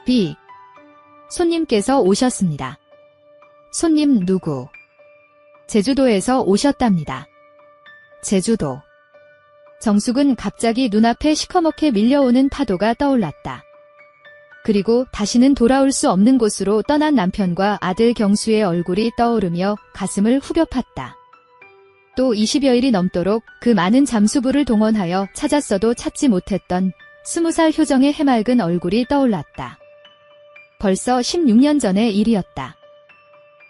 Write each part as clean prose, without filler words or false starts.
B. 손님께서 오셨습니다. 손님 누구? 제주도에서 오셨답니다. 제주도. 정숙은 갑자기 눈앞에 시커멓게 밀려오는 파도가 떠올랐다. 그리고 다시는 돌아올 수 없는 곳으로 떠난 남편과 아들 경수의 얼굴이 떠오르며 가슴을 후벼 팠다. 또 20여일이 넘도록 그 많은 잠수부를 동원하여 찾았어도 찾지 못했던 20살 효정의 해맑은 얼굴이 떠올랐다. 벌써 16년 전의 일이었다.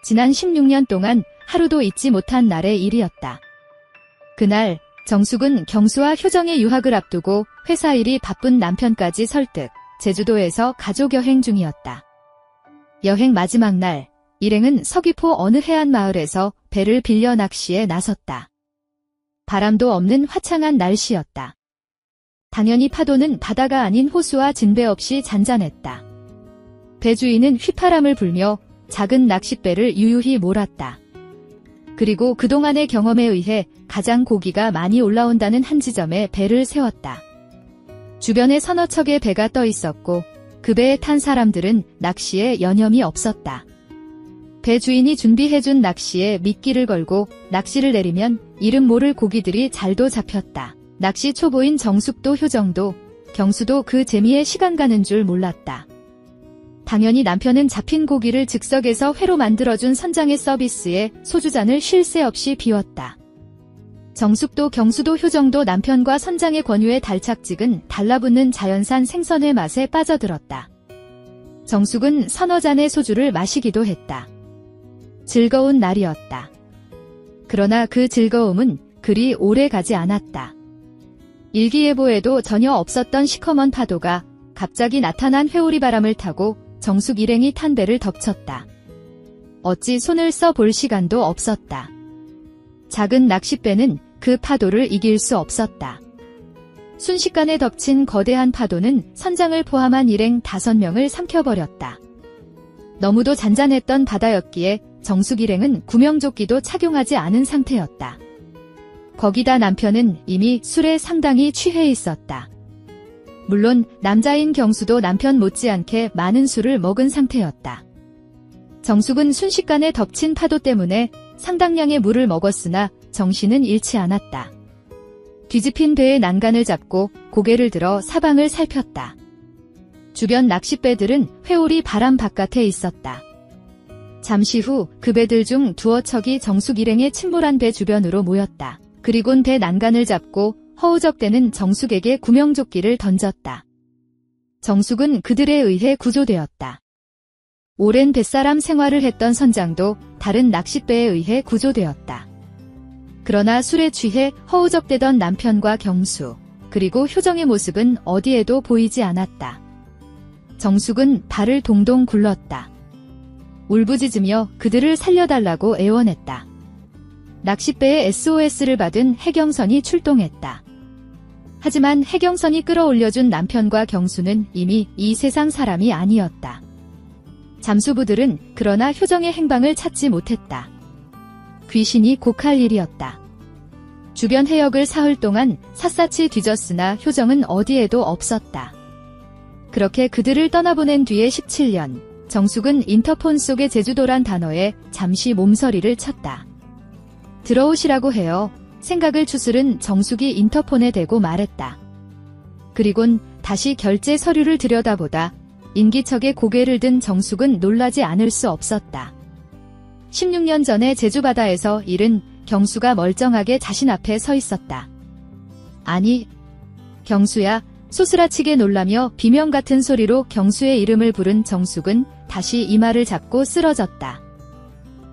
지난 16년 동안 하루도 잊지 못한 날의 일이었다. 그날 정숙은 경수와 효정의 유학을 앞두고 회사 일이 바쁜 남편까지 설득, 제주도에서 가족 여행 중이었다. 여행 마지막 날, 일행은 서귀포 어느 해안 마을에서 배를 빌려 낚시에 나섰다. 바람도 없는 화창한 날씨였다. 당연히 파도는 바다가 아닌 호수와 진배 없이 잔잔했다. 배 주인은 휘파람을 불며 작은 낚싯배를 유유히 몰았다. 그리고 그동안의 경험에 의해 가장 고기가 많이 올라온다는 한 지점에 배를 세웠다. 주변에 서너 척의 배가 떠 있었고 그 배에 탄 사람들은 낚시에 여념이 없었다. 배 주인이 준비해준 낚시에 미끼를 걸고 낚시를 내리면 이름 모를 고기들이 잘도 잡혔다. 낚시 초보인 정숙도 효정도 경수도 그 재미에 시간 가는 줄 몰랐다. 당연히 남편은 잡힌 고기를 즉석에서 회로 만들어준 선장의 서비스에 소주잔을 쉴 새 없이 비웠다. 정숙도 경수도 효정도 남편과 선장의 권유에 달착직은 달라붙는 자연산 생선의 맛에 빠져들었다. 정숙은 서너 잔의 소주를 마시기도 했다. 즐거운 날이었다. 그러나 그 즐거움은 그리 오래 가지 않았다. 일기예보에도 전혀 없었던 시커먼 파도가 갑자기 나타난 회오리 바람을 타고 정숙 일행이 탄 배를 덮쳤다. 어찌 손을 써볼 시간도 없었다. 작은 낚싯배는 그 파도를 이길 수 없었다. 순식간에 덮친 거대한 파도는 선장을 포함한 일행 5명을 삼켜버렸다. 너무도 잔잔했던 바다였기에 정숙 일행은 구명조끼도 착용하지 않은 상태였다. 거기다 남편은 이미 술에 상당히 취해 있었다. 물론 남자인 경수도 남편 못지않게 많은 술을 먹은 상태였다. 정숙은 순식간에 덮친 파도 때문에 상당량의 물을 먹었으나 정신은 잃지 않았다. 뒤집힌 배의 난간을 잡고 고개를 들어 사방을 살폈다. 주변 낚싯배들은 회오리 바람 바깥에 있었다. 잠시 후 그 배들 중 두어 척이 정숙 일행의 침몰한 배 주변으로 모였다. 그리곤 배 난간을 잡고 허우적대는 정숙에게 구명조끼를 던졌다. 정숙은 그들에 의해 구조되었다. 오랜 뱃사람 생활을 했던 선장도 다른 낚싯배에 의해 구조되었다. 그러나 술에 취해 허우적대던 남편과 경수, 그리고 효정의 모습은 어디에도 보이지 않았다. 정숙은 발을 동동 굴렀다. 울부짖으며 그들을 살려달라고 애원했다. 낚싯배에 SOS를 받은 해경선이 출동했다. 하지만 해경선이 끌어올려준 남편과 경수는 이미 이 세상 사람이 아니었다. 잠수부들은 그러나 효정의 행방을 찾지 못했다. 귀신이 곡할 일이었다. 주변 해역을 사흘 동안 샅샅이 뒤졌으나 효정은 어디에도 없었다. 그렇게 그들을 떠나보낸 뒤에 17년, 정숙은 인터폰 속의 제주도란 단어에 잠시 몸서리를 쳤다. 들어오시라고 해요. 생각을 추스른 정숙이 인터폰에 대고 말했다. 그리곤 다시 결제 서류를 들여다보다 인기척에 고개를 든 정숙은 놀라지 않을 수 없었다. 16년 전에 제주바다에서 잃은 경수가 멀쩡하게 자신 앞에 서 있었다. 아니, 경수야. 소스라치게 놀라며 비명 같은 소리로 경수의 이름을 부른 정숙은 다시 이마를 잡고 쓰러졌다.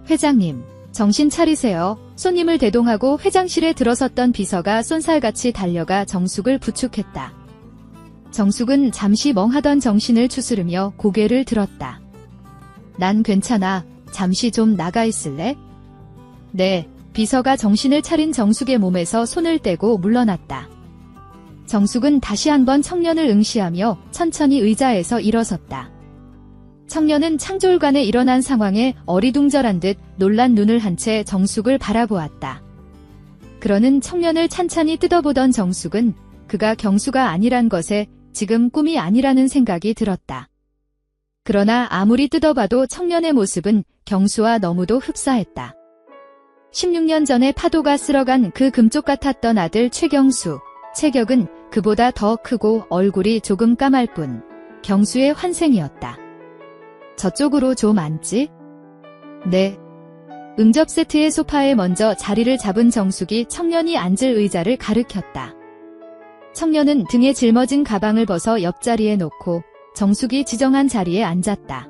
회장님, 정신 차리세요. 손님을 대동하고 회장실에 들어섰던 비서가 쏜살같이 달려가 정숙을 부축했다. 정숙은 잠시 멍하던 정신을 추스르며 고개를 들었다. 난 괜찮아. 잠시 좀 나가 있을래? 네. 비서가 정신을 차린 정숙의 몸에서 손을 떼고 물러났다. 정숙은 다시 한번 청년을 응시하며 천천히 의자에서 일어섰다. 청년은 창졸간에 일어난 상황에 어리둥절한 듯 놀란 눈을 한 채 정숙을 바라보았다. 그러는 청년을 찬찬히 뜯어보던 정숙은 그가 경수가 아니란 것에 지금 꿈이 아니라는 생각이 들었다. 그러나 아무리 뜯어봐도 청년의 모습은 경수와 너무도 흡사했다. 16년 전에 파도가 쓸어간 그 금쪽 같았던 아들 최경수, 체격은 그보다 더 크고 얼굴이 조금 까말 뿐 경수의 환생이었다. 저쪽으로 좀 앉지? 네. 응접 세트의 소파에 먼저 자리를 잡은 정숙이 청년이 앉을 의자를 가리켰다. 청년은 등에 짊어진 가방을 벗어 옆자리에 놓고 정숙이 지정한 자리에 앉았다.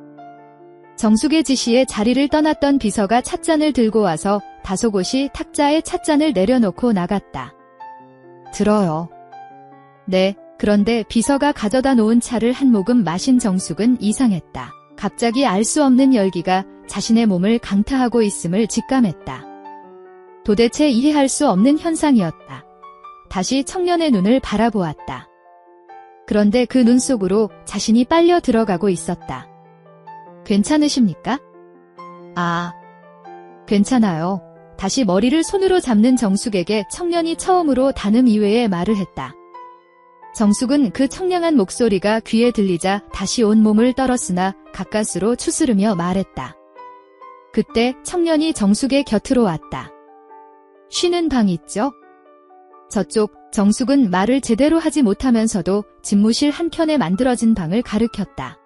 정숙의 지시에 자리를 떠났던 비서가 찻잔을 들고 와서 다소곳이 탁자에 찻잔을 내려놓고 나갔다. 들어요. 네, 그런데 비서가 가져다 놓은 차를 한 모금 마신 정숙은 이상했다. 갑자기 알 수 없는 열기가 자신의 몸을 강타하고 있음을 직감했다. 도대체 이해할 수 없는 현상이었다. 다시 청년의 눈을 바라보았다. 그런데 그 눈 속으로 자신이 빨려 들어가고 있었다. 괜찮으십니까? 아, 괜찮아요. 다시 머리를 손으로 잡는 정숙에게 청년이 처음으로 단음 이외의 말을 했다. 정숙은 그 청량한 목소리가 귀에 들리자 다시 온몸을 떨었으나 가까스로 추스르며 말했다. 그때 청년이 정숙의 곁으로 왔다. 쉬는 방 있죠? 저쪽. 정숙은 말을 제대로 하지 못하면서도 집무실 한켠에 만들어진 방을 가리켰다.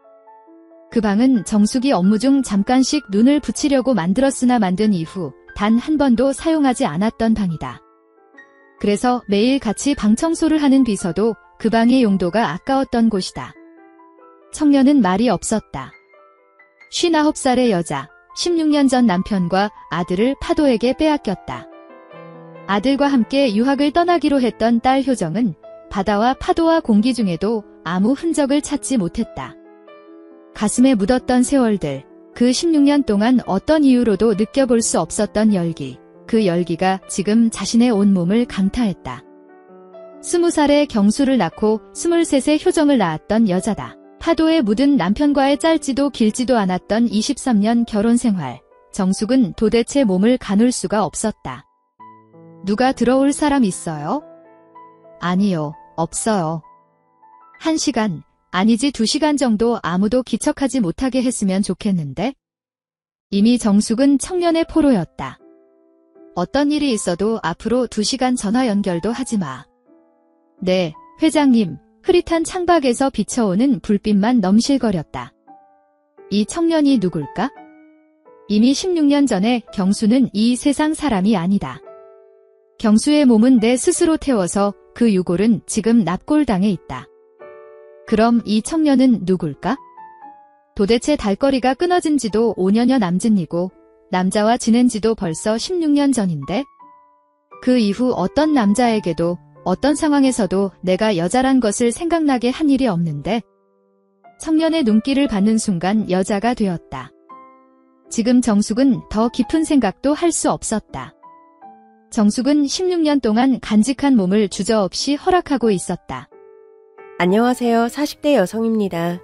그 방은 정숙이 업무 중 잠깐씩 눈을 붙이려고 만들었으나 만든 이후 단 한 번도 사용하지 않았던 방이다. 그래서 매일 같이 방 청소를 하는 비서도 그 방의 용도가 아까웠던 곳이다. 청년은 말이 없었다. 59살의 여자, 16년 전 남편과 아들을 파도에게 빼앗겼다. 아들과 함께 유학을 떠나기로 했던 딸 효정은 바다와 파도와 공기 중에도 아무 흔적을 찾지 못했다. 가슴에 묻었던 세월들, 그 16년 동안 어떤 이유로도 느껴볼 수 없었던 열기, 그 열기가 지금 자신의 온몸을 강타했다. 20살의 경수를 낳고 23세 효정을 낳았던 여자다. 파도에 묻은 남편과의 짧지도 길지도 않았던 23년 결혼 생활, 정숙은 도대체 몸을 가눌 수가 없었다. 누가 들어올 사람 있어요? 아니요, 없어요. 1시간, 아니지 2시간 정도 아무도 기척하지 못하게 했으면 좋겠는데? 이미 정숙은 청년의 포로였다. 어떤 일이 있어도 앞으로 2시간 전화 연결도 하지 마. 네, 회장님. 흐릿한 창밖에서 비춰오는 불빛만 넘실거렸다. 이 청년이 누굴까? 이미 16년 전에 경수는 이 세상 사람이 아니다. 경수의 몸은 내 스스로 태워서 그 유골은 지금 납골당해 있다. 그럼 이 청년은 누굴까? 도대체 달거리가 끊어진 지도 5년여 남짓이고 남자와 지낸 지도 벌써 16년 전인데 그 이후 어떤 남자에게도 어떤 상황에서도 내가 여자란 것을 생각나게 한 일이 없는데 청년의 눈길을 받는 순간 여자가 되었다. 지금 정숙은 더 깊은 생각도 할 수 없었다. 정숙은 16년 동안 간직한 몸을 주저없이 허락하고 있었다. 안녕하세요. 40대 여성입니다.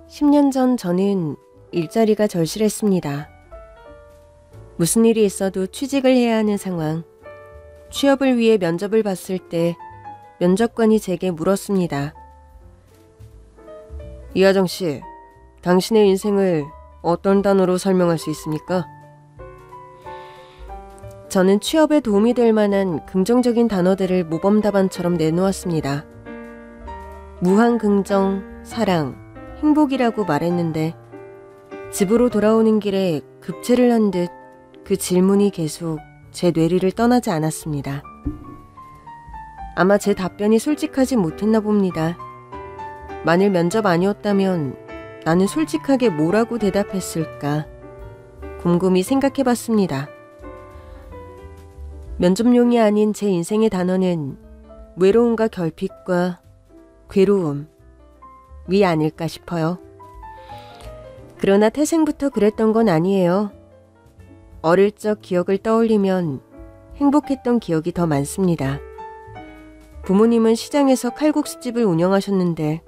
10년 전 저는 일자리가 절실했습니다. 무슨 일이 있어도 취직을 해야 하는 상황. 취업을 위해 면접을 봤을 때 면접관이 제게 물었습니다. 이하정 씨, 당신의 인생을 어떤 단어로 설명할 수 있습니까? 저는 취업에 도움이 될 만한 긍정적인 단어들을 모범답안처럼 내놓았습니다. 무한 긍정, 사랑, 행복이라고 말했는데 집으로 돌아오는 길에 급체를 한 듯 그 질문이 계속 제 뇌리를 떠나지 않았습니다. 아마 제 답변이 솔직하지 못했나 봅니다. 만일 면접 아니었다면 나는 솔직하게 뭐라고 대답했을까? 곰곰이 생각해봤습니다. 면접용이 아닌 제 인생의 단어는 외로움과 결핍과 괴로움이 아닐까 싶어요. 그러나 태생부터 그랬던 건 아니에요. 어릴 적 기억을 떠올리면 행복했던 기억이 더 많습니다. 부모님은 시장에서 칼국수집을 운영하셨는데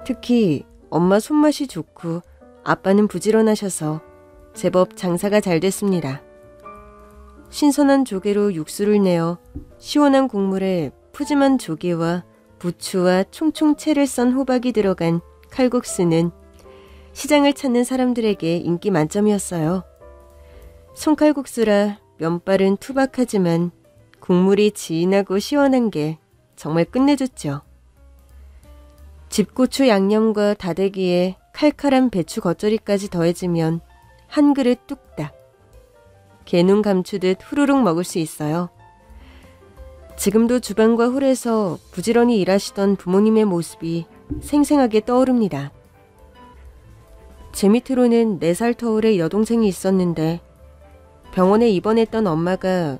특히 엄마 손맛이 좋고 아빠는 부지런하셔서 제법 장사가 잘 됐습니다. 신선한 조개로 육수를 내어 시원한 국물에 푸짐한 조개와 부추와 총총 채를 썬 호박이 들어간 칼국수는 시장을 찾는 사람들에게 인기 만점이었어요. 손칼국수라 면발은 투박하지만 국물이 진하고 시원한 게 정말 끝내줬죠. 집고추 양념과 다대기에 칼칼한 배추 겉절이까지 더해지면 한 그릇 뚝딱. 개눈 감추듯 후루룩 먹을 수 있어요. 지금도 주방과 홀에서 부지런히 일하시던 부모님의 모습이 생생하게 떠오릅니다. 제 밑으로는 4살 터울의 여동생이 있었는데 병원에 입원했던 엄마가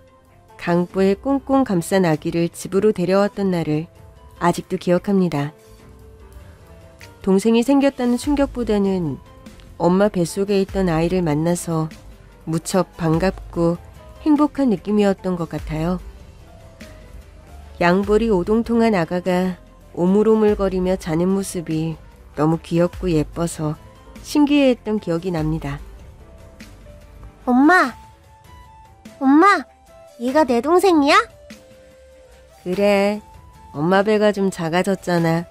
강보에 꽁꽁 감싼 아기를 집으로 데려왔던 날을 아직도 기억합니다. 동생이 생겼다는 충격보다는 엄마 뱃속에 있던 아이를 만나서 무척 반갑고 행복한 느낌이었던 것 같아요. 양볼이 오동통한 아가가 오물오물거리며 자는 모습이 너무 귀엽고 예뻐서 신기해했던 기억이 납니다. 엄마, 얘가 내 동생이야? 그래, 엄마 배가 좀 작아졌잖아.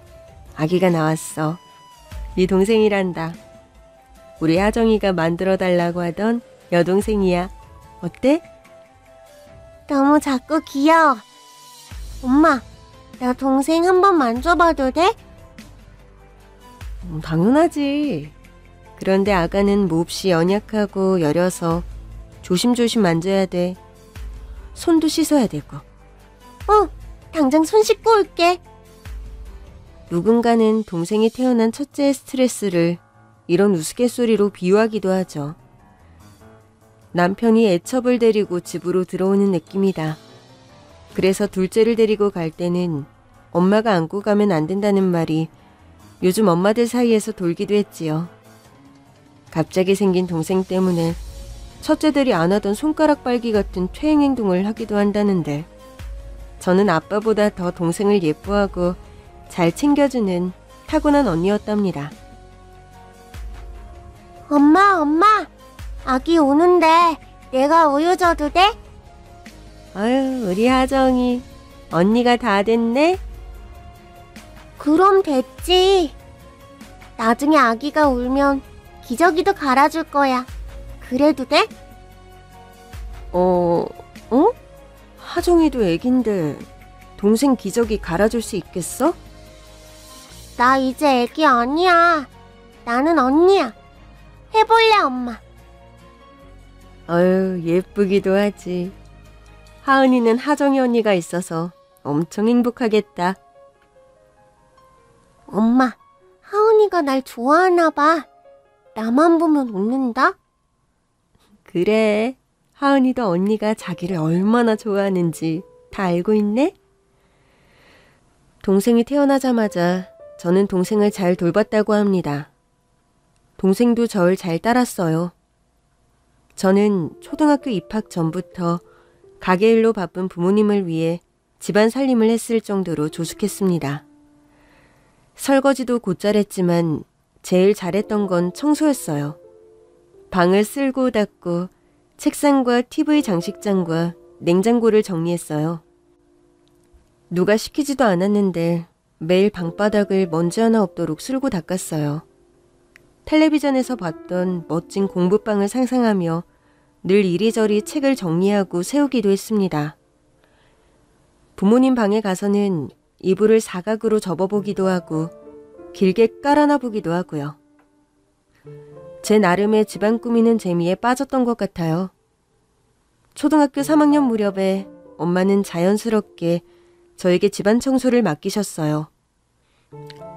아기가 나왔어. 네 동생이란다. 우리 하정이가 만들어달라고 하던 여동생이야. 어때? 너무 작고 귀여워. 엄마, 나 동생 한번 만져봐도 돼? 당연하지. 그런데 아가는 몹시 연약하고 여려서 조심조심 만져야 돼. 손도 씻어야 되고. 당장 손 씻고 올게. 누군가는 동생이 태어난 첫째의 스트레스를 이런 우스갯소리로 비유하기도 하죠. 남편이 애첩을 데리고 집으로 들어오는 느낌이다. 그래서 둘째를 데리고 갈 때는 엄마가 안고 가면 안 된다는 말이 요즘 엄마들 사이에서 돌기도 했지요. 갑자기 생긴 동생 때문에 첫째들이 안 하던 손가락 빨기 같은 퇴행 행동을 하기도 한다는데 저는 아빠보다 더 동생을 예뻐하고 잘 챙겨주는 타고난 언니였답니다. 엄마, 아기 우는데 내가 우유 줘도 돼? 아유, 우리 하정이 언니가 다 됐네? 그럼 됐지. 나중에 아기가 울면 기저귀도 갈아줄 거야. 그래도 돼? 하정이도 애긴데 동생 기저귀 갈아줄 수 있겠어? 나 이제 애기 아니야. 나는 언니야. 해볼래, 엄마? 아유, 예쁘기도 하지. 하은이는 하정이 언니가 있어서 엄청 행복하겠다. 엄마, 하은이가 날 좋아하나 봐. 나만 보면 웃는다? 그래, 하은이도 언니가 자기를 얼마나 좋아하는지 다 알고 있네? 동생이 태어나자마자 저는 동생을 잘 돌봤다고 합니다. 동생도 저를 잘 따랐어요. 저는 초등학교 입학 전부터 가게 일로 바쁜 부모님을 위해 집안 살림을 했을 정도로 조숙했습니다. 설거지도 곧잘 했지만 제일 잘했던 건 청소였어요. 방을 쓸고 닦고 책상과 TV 장식장과 냉장고를 정리했어요. 누가 시키지도 않았는데 매일 방바닥을 먼지 하나 없도록 쓸고 닦았어요. 텔레비전에서 봤던 멋진 공부방을 상상하며 늘 이리저리 책을 정리하고 세우기도 했습니다. 부모님 방에 가서는 이불을 사각으로 접어보기도 하고 길게 깔아놔 보기도 하고요. 제 나름의 집안 꾸미는 재미에 빠졌던 것 같아요. 초등학교 3학년 무렵에 엄마는 자연스럽게 저에게 집안 청소를 맡기셨어요.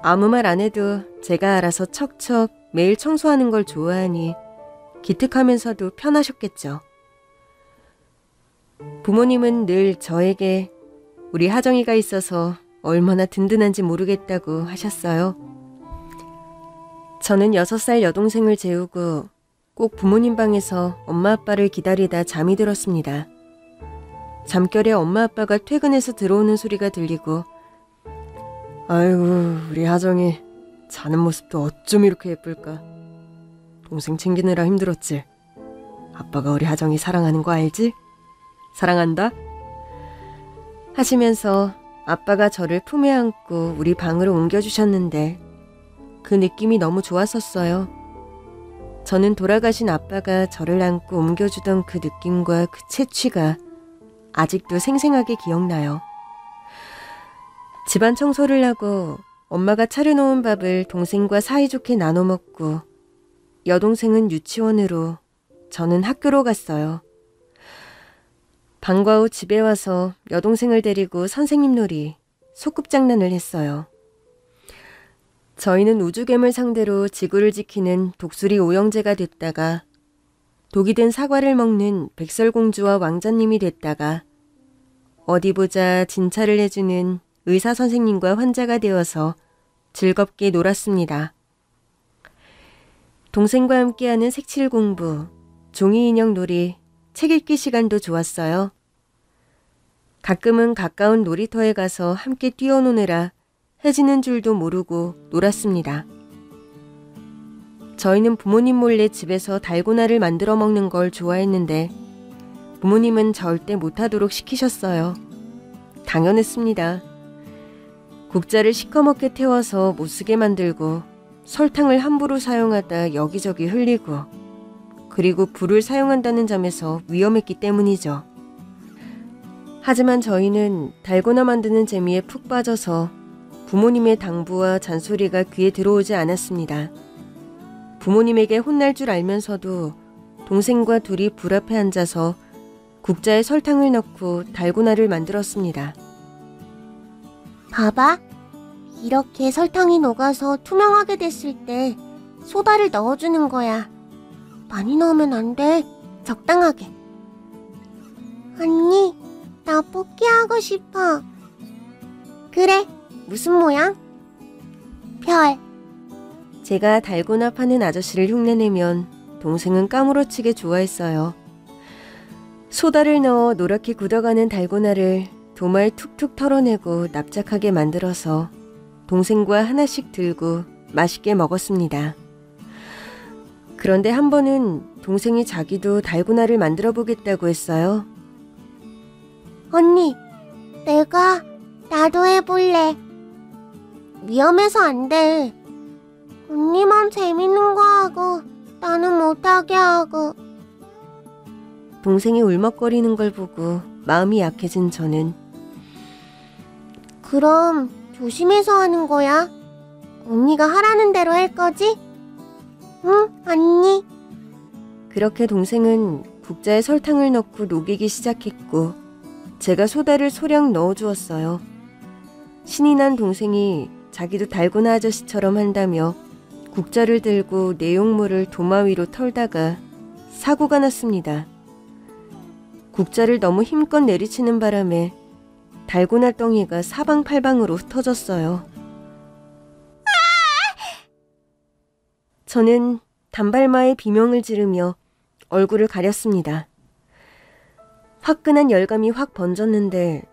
아무 말 안 해도 제가 알아서 척척 매일 청소하는 걸 좋아하니 기특하면서도 편하셨겠죠. 부모님은 늘 저에게 우리 하정이가 있어서 얼마나 든든한지 모르겠다고 하셨어요. 저는 6살 여동생을 재우고 꼭 부모님 방에서 엄마 아빠를 기다리다 잠이 들었습니다. 잠결에 엄마 아빠가 퇴근해서 들어오는 소리가 들리고 아이고 우리 하정이 자는 모습도 어쩜 이렇게 예쁠까. 동생 챙기느라 힘들었지. 아빠가 우리 하정이 사랑하는 거 알지? 사랑한다? 하시면서 아빠가 저를 품에 안고 우리 방으로 옮겨주셨는데 그 느낌이 너무 좋았었어요. 저는 돌아가신 아빠가 저를 안고 옮겨주던 그 느낌과 그 채취가 아직도 생생하게 기억나요. 집안 청소를 하고 엄마가 차려놓은 밥을 동생과 사이좋게 나눠 먹고 여동생은 유치원으로, 저는 학교로 갔어요. 방과 후 집에 와서 여동생을 데리고 선생님 놀이, 소꿉장난을 했어요. 저희는 우주괴물 상대로 지구를 지키는 독수리 오형제가 됐다가 독이 든 사과를 먹는 백설공주와 왕자님이 됐다가 어디 보자 진찰을 해주는 의사 선생님과 환자가 되어서 즐겁게 놀았습니다. 동생과 함께하는 색칠 공부, 종이 인형 놀이, 책 읽기 시간도 좋았어요. 가끔은 가까운 놀이터에 가서 함께 뛰어노느라 해지는 줄도 모르고 놀았습니다. 저희는 부모님 몰래 집에서 달고나를 만들어 먹는 걸 좋아했는데 부모님은 절대 못하도록 시키셨어요. 당연했습니다. 국자를 시커멓게 태워서 못쓰게 만들고 설탕을 함부로 사용하다 여기저기 흘리고 그리고 불을 사용한다는 점에서 위험했기 때문이죠. 하지만 저희는 달고나 만드는 재미에 푹 빠져서 부모님의 당부와 잔소리가 귀에 들어오지 않았습니다. 부모님에게 혼날 줄 알면서도 동생과 둘이 불 앞에 앉아서 국자에 설탕을 넣고 달고나를 만들었습니다. 봐봐. 이렇게 설탕이 녹아서 투명하게 됐을 때 소다를 넣어주는 거야. 많이 넣으면 안 돼. 적당하게. 언니, 나 뽑기하고 싶어. 그래. 무슨 모양? 별. 제가 달고나 파는 아저씨를 흉내내면 동생은 까무러치게 좋아했어요. 소다를 넣어 노랗게 굳어가는 달고나를 도마에 툭툭 털어내고 납작하게 만들어서 동생과 하나씩 들고 맛있게 먹었습니다. 그런데 한 번은 동생이 자기도 달고나를 만들어 보겠다고 했어요. 언니, 나도 해볼래. 위험해서 안 돼. 언니만 재밌는 거 하고 나는 못하게 하고. 동생이 울먹거리는 걸 보고 마음이 약해진 저는 그럼 조심해서 하는 거야. 언니가 하라는 대로 할 거지? 응, 언니. 그렇게 동생은 국자에 설탕을 넣고 녹이기 시작했고 제가 소다를 소량 넣어주었어요. 신이 난 동생이 자기도 달고나 아저씨처럼 한다며 국자를 들고 내용물을 도마 위로 털다가 사고가 났습니다. 국자를 너무 힘껏 내리치는 바람에 달고나 덩이가 사방팔방으로 흩어졌어요. 저는 단발마에 비명을 지르며 얼굴을 가렸습니다. 화끈한 열감이 확 번졌는데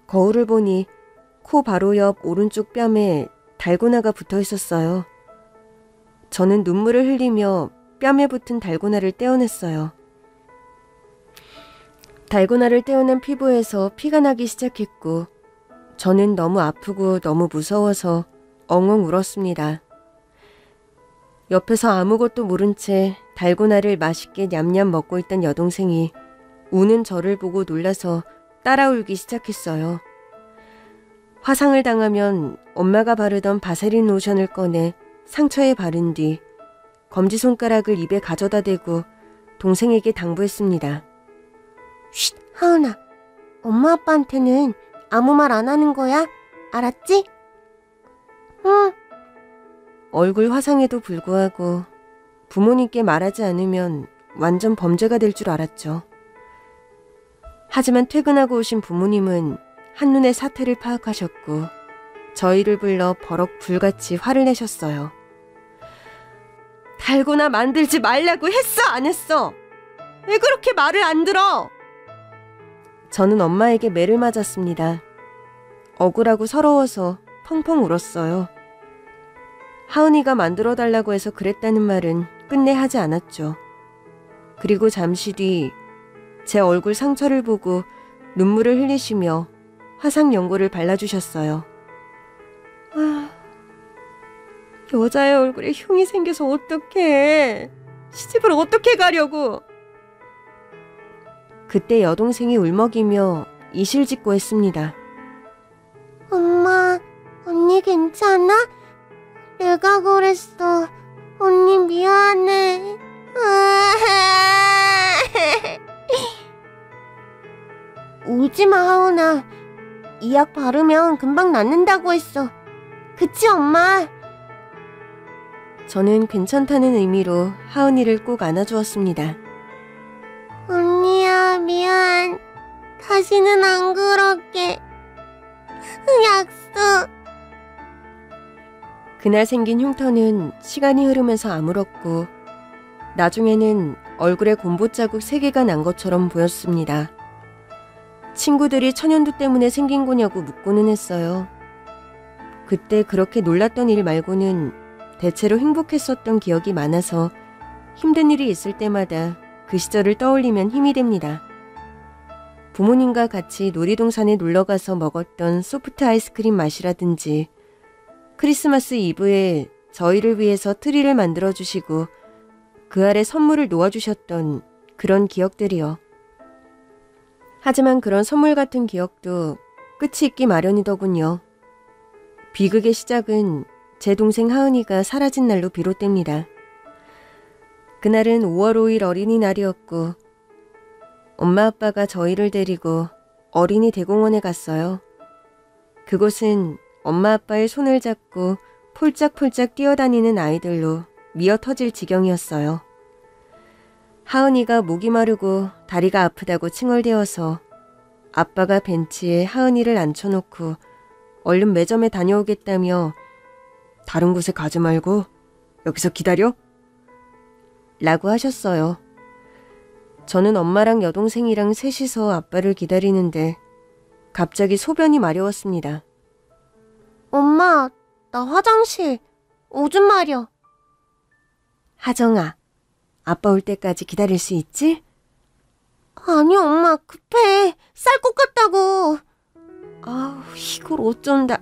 거울을 보니 코 바로 옆 오른쪽 뺨에 달고나가 붙어 있었어요. 저는 눈물을 흘리며 뺨에 붙은 달고나를 떼어냈어요. 달고나를 떼어낸 피부에서 피가 나기 시작했고 저는 너무 아프고 너무 무서워서 엉엉 울었습니다. 옆에서 아무것도 모른 채 달고나를 맛있게 냠냠 먹고 있던 여동생이 우는 저를 보고 놀라서 따라 울기 시작했어요. 화상을 당하면 엄마가 바르던 바세린 로션을 꺼내 상처에 바른 뒤 검지손가락을 입에 가져다 대고 동생에게 당부했습니다. 쉿, 하은아. 엄마 아빠한테는 아무 말 안 하는 거야. 알았지? 응. 얼굴 화상에도 불구하고 부모님께 말하지 않으면 완전 범죄가 될 줄 알았죠. 하지만 퇴근하고 오신 부모님은 한눈에 사태를 파악하셨고 저희를 불러 버럭 불같이 화를 내셨어요. 달고나 만들지 말라고 했어, 안 했어? 왜 그렇게 말을 안 들어? 저는 엄마에게 매를 맞았습니다. 억울하고 서러워서 펑펑 울었어요. 하은이가 만들어달라고 해서 그랬다는 말은 끝내 하지 않았죠. 그리고 잠시 뒤 제 얼굴 상처를 보고 눈물을 흘리시며 화상 연고를 발라주셨어요. 여자의 얼굴에 흉이 생겨서 어떡해. 시집을 어떻게 가려고? 그때 여동생이 울먹이며 이실직고 했습니다. 엄마, 언니 괜찮아? 내가 그랬어. 언니 미안해. 울지 마, 하은아. 이 약 바르면 금방 낫는다고 했어. 그치, 엄마? 저는 괜찮다는 의미로 하은이를 꼭 안아주었습니다. 언니야, 미안. 다시는 안 그럴게. 약속. 그날 생긴 흉터는 시간이 흐르면서 아물었고 나중에는 얼굴에 곰보 자국 3개가 난 것처럼 보였습니다. 친구들이 천연두 때문에 생긴 거냐고 묻고는 했어요. 그때 그렇게 놀랐던 일 말고는 대체로 행복했었던 기억이 많아서 힘든 일이 있을 때마다 그 시절을 떠올리면 힘이 됩니다. 부모님과 같이 놀이동산에 놀러가서 먹었던 소프트 아이스크림 맛이라든지 크리스마스 이브에 저희를 위해서 트리를 만들어주시고 그 아래 선물을 놓아주셨던 그런 기억들이요. 하지만 그런 선물 같은 기억도 끝이 있기 마련이더군요. 비극의 시작은 제 동생 하은이가 사라진 날로 비롯됩니다. 그날은 5월 5일 어린이날이었고 엄마 아빠가 저희를 데리고 어린이 대공원에 갔어요. 그곳은 엄마 아빠의 손을 잡고 폴짝폴짝 뛰어다니는 아이들로 미어 터질 지경이었어요. 하은이가 목이 마르고 다리가 아프다고 칭얼대어서 아빠가 벤치에 하은이를 앉혀놓고 얼른 매점에 다녀오겠다며 다른 곳에 가지 말고 여기서 기다려? 라고 하셨어요. 저는 엄마랑 여동생이랑 셋이서 아빠를 기다리는데 갑자기 소변이 마려웠습니다. 엄마, 나 화장실. 오줌 마려. 하정아, 아빠 올 때까지 기다릴 수 있지? 아니, 엄마, 급해. 쌀 것 같다고. 아우, 이걸 어쩐다.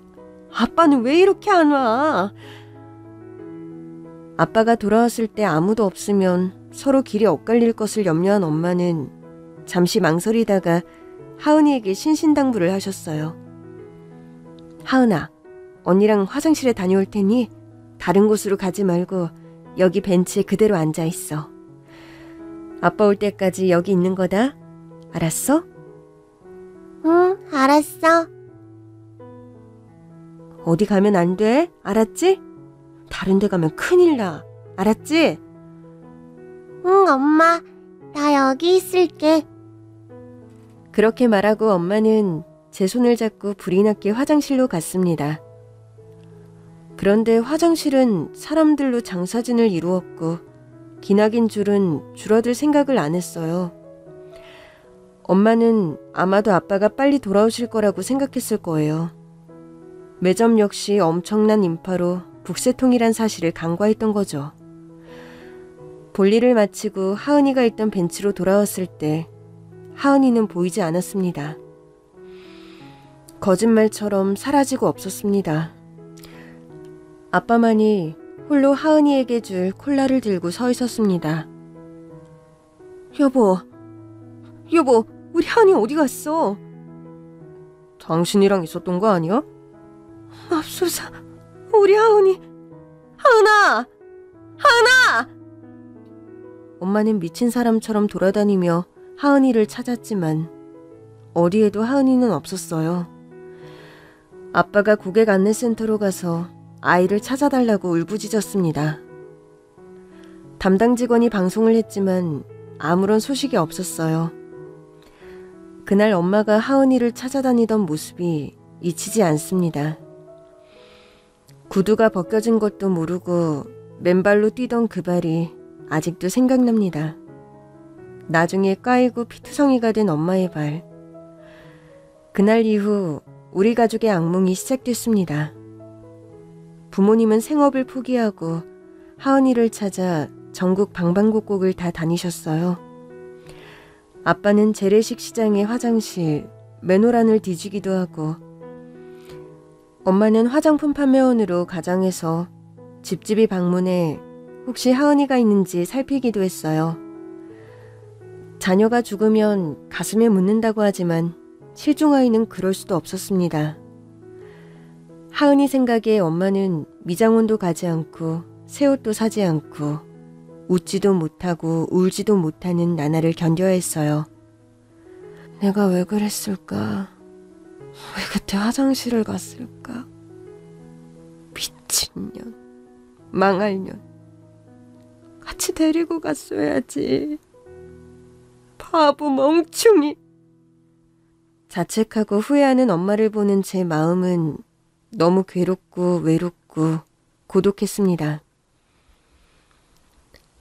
아빠는 왜 이렇게 안 와? 아빠가 돌아왔을 때 아무도 없으면 서로 길이 엇갈릴 것을 염려한 엄마는 잠시 망설이다가 하은이에게 신신당부를 하셨어요. 하은아, 언니랑 화장실에 다녀올 테니 다른 곳으로 가지 말고 여기 벤치에 그대로 앉아 있어. 아빠 올 때까지 여기 있는 거다. 알았어? 응, 알았어. 어디 가면 안 돼. 알았지? 다른 데 가면 큰일 나. 알았지? 응, 엄마. 나 여기 있을게. 그렇게 말하고 엄마는 제 손을 잡고 불이 났게 화장실로 갔습니다. 그런데 화장실은 사람들로 장사진을 이루었고 기나긴 줄은 줄어들 생각을 안 했어요. 엄마는 아마도 아빠가 빨리 돌아오실 거라고 생각했을 거예요. 매점 역시 엄청난 인파로 북새통이란 사실을 간과했던 거죠. 볼일을 마치고 하은이가 있던 벤치로 돌아왔을 때 하은이는 보이지 않았습니다. 거짓말처럼 사라지고 없었습니다. 아빠만이 홀로 하은이에게 줄 콜라를 들고 서 있었습니다. 여보, 우리 하은이 어디 갔어? 당신이랑 있었던 거 아니야? 맙소사, 우리 하은이, 하은아! 엄마는 미친 사람처럼 돌아다니며 하은이를 찾았지만 어디에도 하은이는 없었어요. 아빠가 고객 안내센터로 가서 아이를 찾아달라고 울부짖었습니다. 담당 직원이 방송을 했지만 아무런 소식이 없었어요. 그날 엄마가 하은이를 찾아다니던 모습이 잊히지 않습니다. 구두가 벗겨진 것도 모르고 맨발로 뛰던 그 발이 아직도 생각납니다. 나중에 까이고 피투성이가 된 엄마의 발. 그날 이후 우리 가족의 악몽이 시작됐습니다. 부모님은 생업을 포기하고 하은이를 찾아 전국 방방곡곡을 다 다니셨어요. 아빠는 재래식 시장의 화장실, 맨호란을 뒤지기도 하고 엄마는 화장품 판매원으로 가장해서 집집이 방문해 혹시 하은이가 있는지 살피기도 했어요. 자녀가 죽으면 가슴에 묻는다고 하지만 실종아이는 그럴 수도 없었습니다. 하은이 생각에 엄마는 미장원도 가지 않고 새 옷도 사지 않고 웃지도 못하고 울지도 못하는 나날을 견뎌야 했어요. 내가 왜 그랬을까? 왜 그때 화장실을 갔을까? 미친년, 망할년, 같이 데리고 갔어야지. 바보 멍충이. 자책하고 후회하는 엄마를 보는 제 마음은 너무 괴롭고 외롭고 고독했습니다.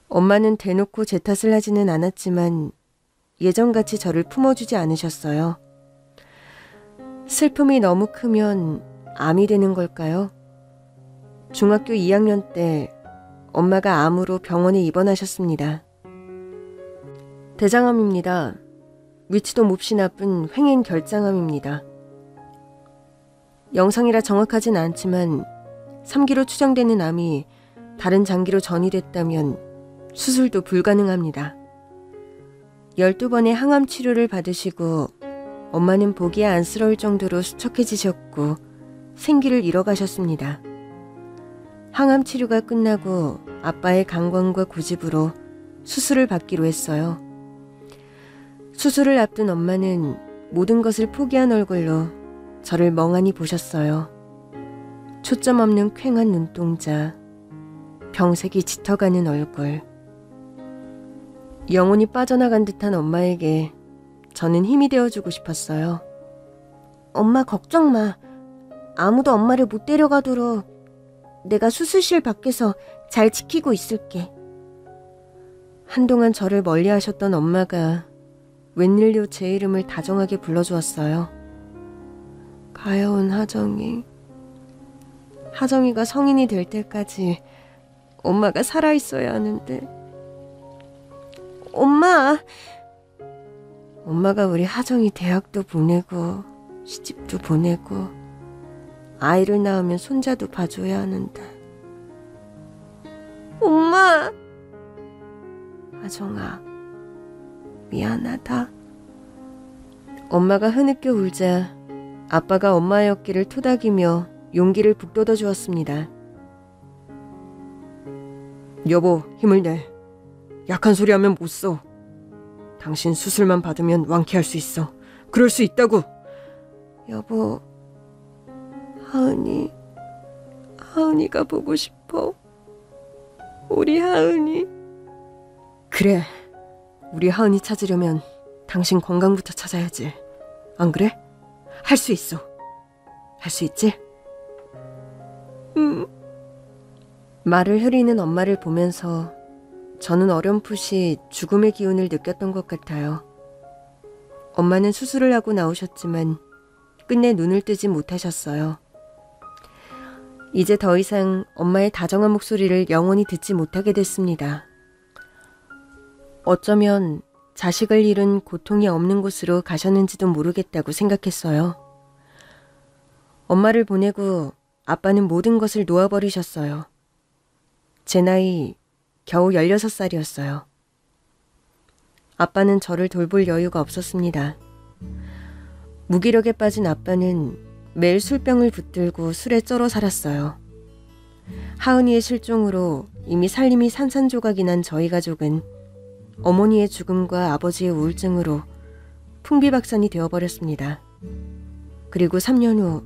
엄마는 대놓고 제 탓을 하지는 않았지만 예전같이 저를 품어주지 않으셨어요. 슬픔이 너무 크면 암이 되는 걸까요? 중학교 2학년 때 엄마가 암으로 병원에 입원하셨습니다. 대장암입니다. 위치도 몹시 나쁜 횡행결장암입니다. 영상이라 정확하진 않지만 3기로 추정되는 암이 다른 장기로 전이됐다면 수술도 불가능합니다. 12번의 항암 치료를 받으시고 엄마는 보기에 안쓰러울 정도로 수척해지셨고 생기를 잃어가셨습니다. 항암 치료가 끝나고 아빠의 강권과 고집으로 수술을 받기로 했어요. 수술을 앞둔 엄마는 모든 것을 포기한 얼굴로 저를 멍하니 보셨어요. 초점 없는 퀭한 눈동자, 병색이 짙어가는 얼굴. 영혼이 빠져나간 듯한 엄마에게 저는 힘이 되어주고 싶었어요. 엄마 걱정 마. 아무도 엄마를 못 데려가도록 내가 수술실 밖에서 잘 지키고 있을게. 한동안 저를 멀리하셨던 엄마가 웬일로 제 이름을 다정하게 불러주었어요. 가여운 하정이. 하정이가 성인이 될 때까지 엄마가 살아있어야 하는데. 엄마가 우리 하정이 대학도 보내고 시집도 보내고 아이를 낳으면 손자도 봐줘야 하는데. 엄마! 하정아, 미안하다. 엄마가 흐느껴 울자 아빠가 엄마의 어깨를 토닥이며 용기를 북돋워 주었습니다. 여보, 힘을 내. 약한 소리 하면 못 써. 당신 수술만 받으면 완쾌할 수 있어. 그럴 수 있다고. 여보, 하은이가 보고 싶어. 우리 하은이. 그래, 우리 하은이 찾으려면 당신 건강부터 찾아야지. 안 그래? 할 수 있어. 할 수 있지? 말을 흐리는 엄마를 보면서 저는 어렴풋이 죽음의 기운을 느꼈던 것 같아요. 엄마는 수술을 하고 나오셨지만 끝내 눈을 뜨지 못하셨어요. 이제 더 이상 엄마의 다정한 목소리를 영원히 듣지 못하게 됐습니다. 어쩌면 자식을 잃은 고통이 없는 곳으로 가셨는지도 모르겠다고 생각했어요. 엄마를 보내고 아빠는 모든 것을 놓아버리셨어요. 제 나이 겨우 16살이었어요. 아빠는 저를 돌볼 여유가 없었습니다. 무기력에 빠진 아빠는 매일 술병을 붙들고 술에 쩔어 살았어요. 하은이의 실종으로 이미 살림이 산산조각이 난 저희 가족은 어머니의 죽음과 아버지의 우울증으로 풍비박산이 되어버렸습니다. 그리고 3년 후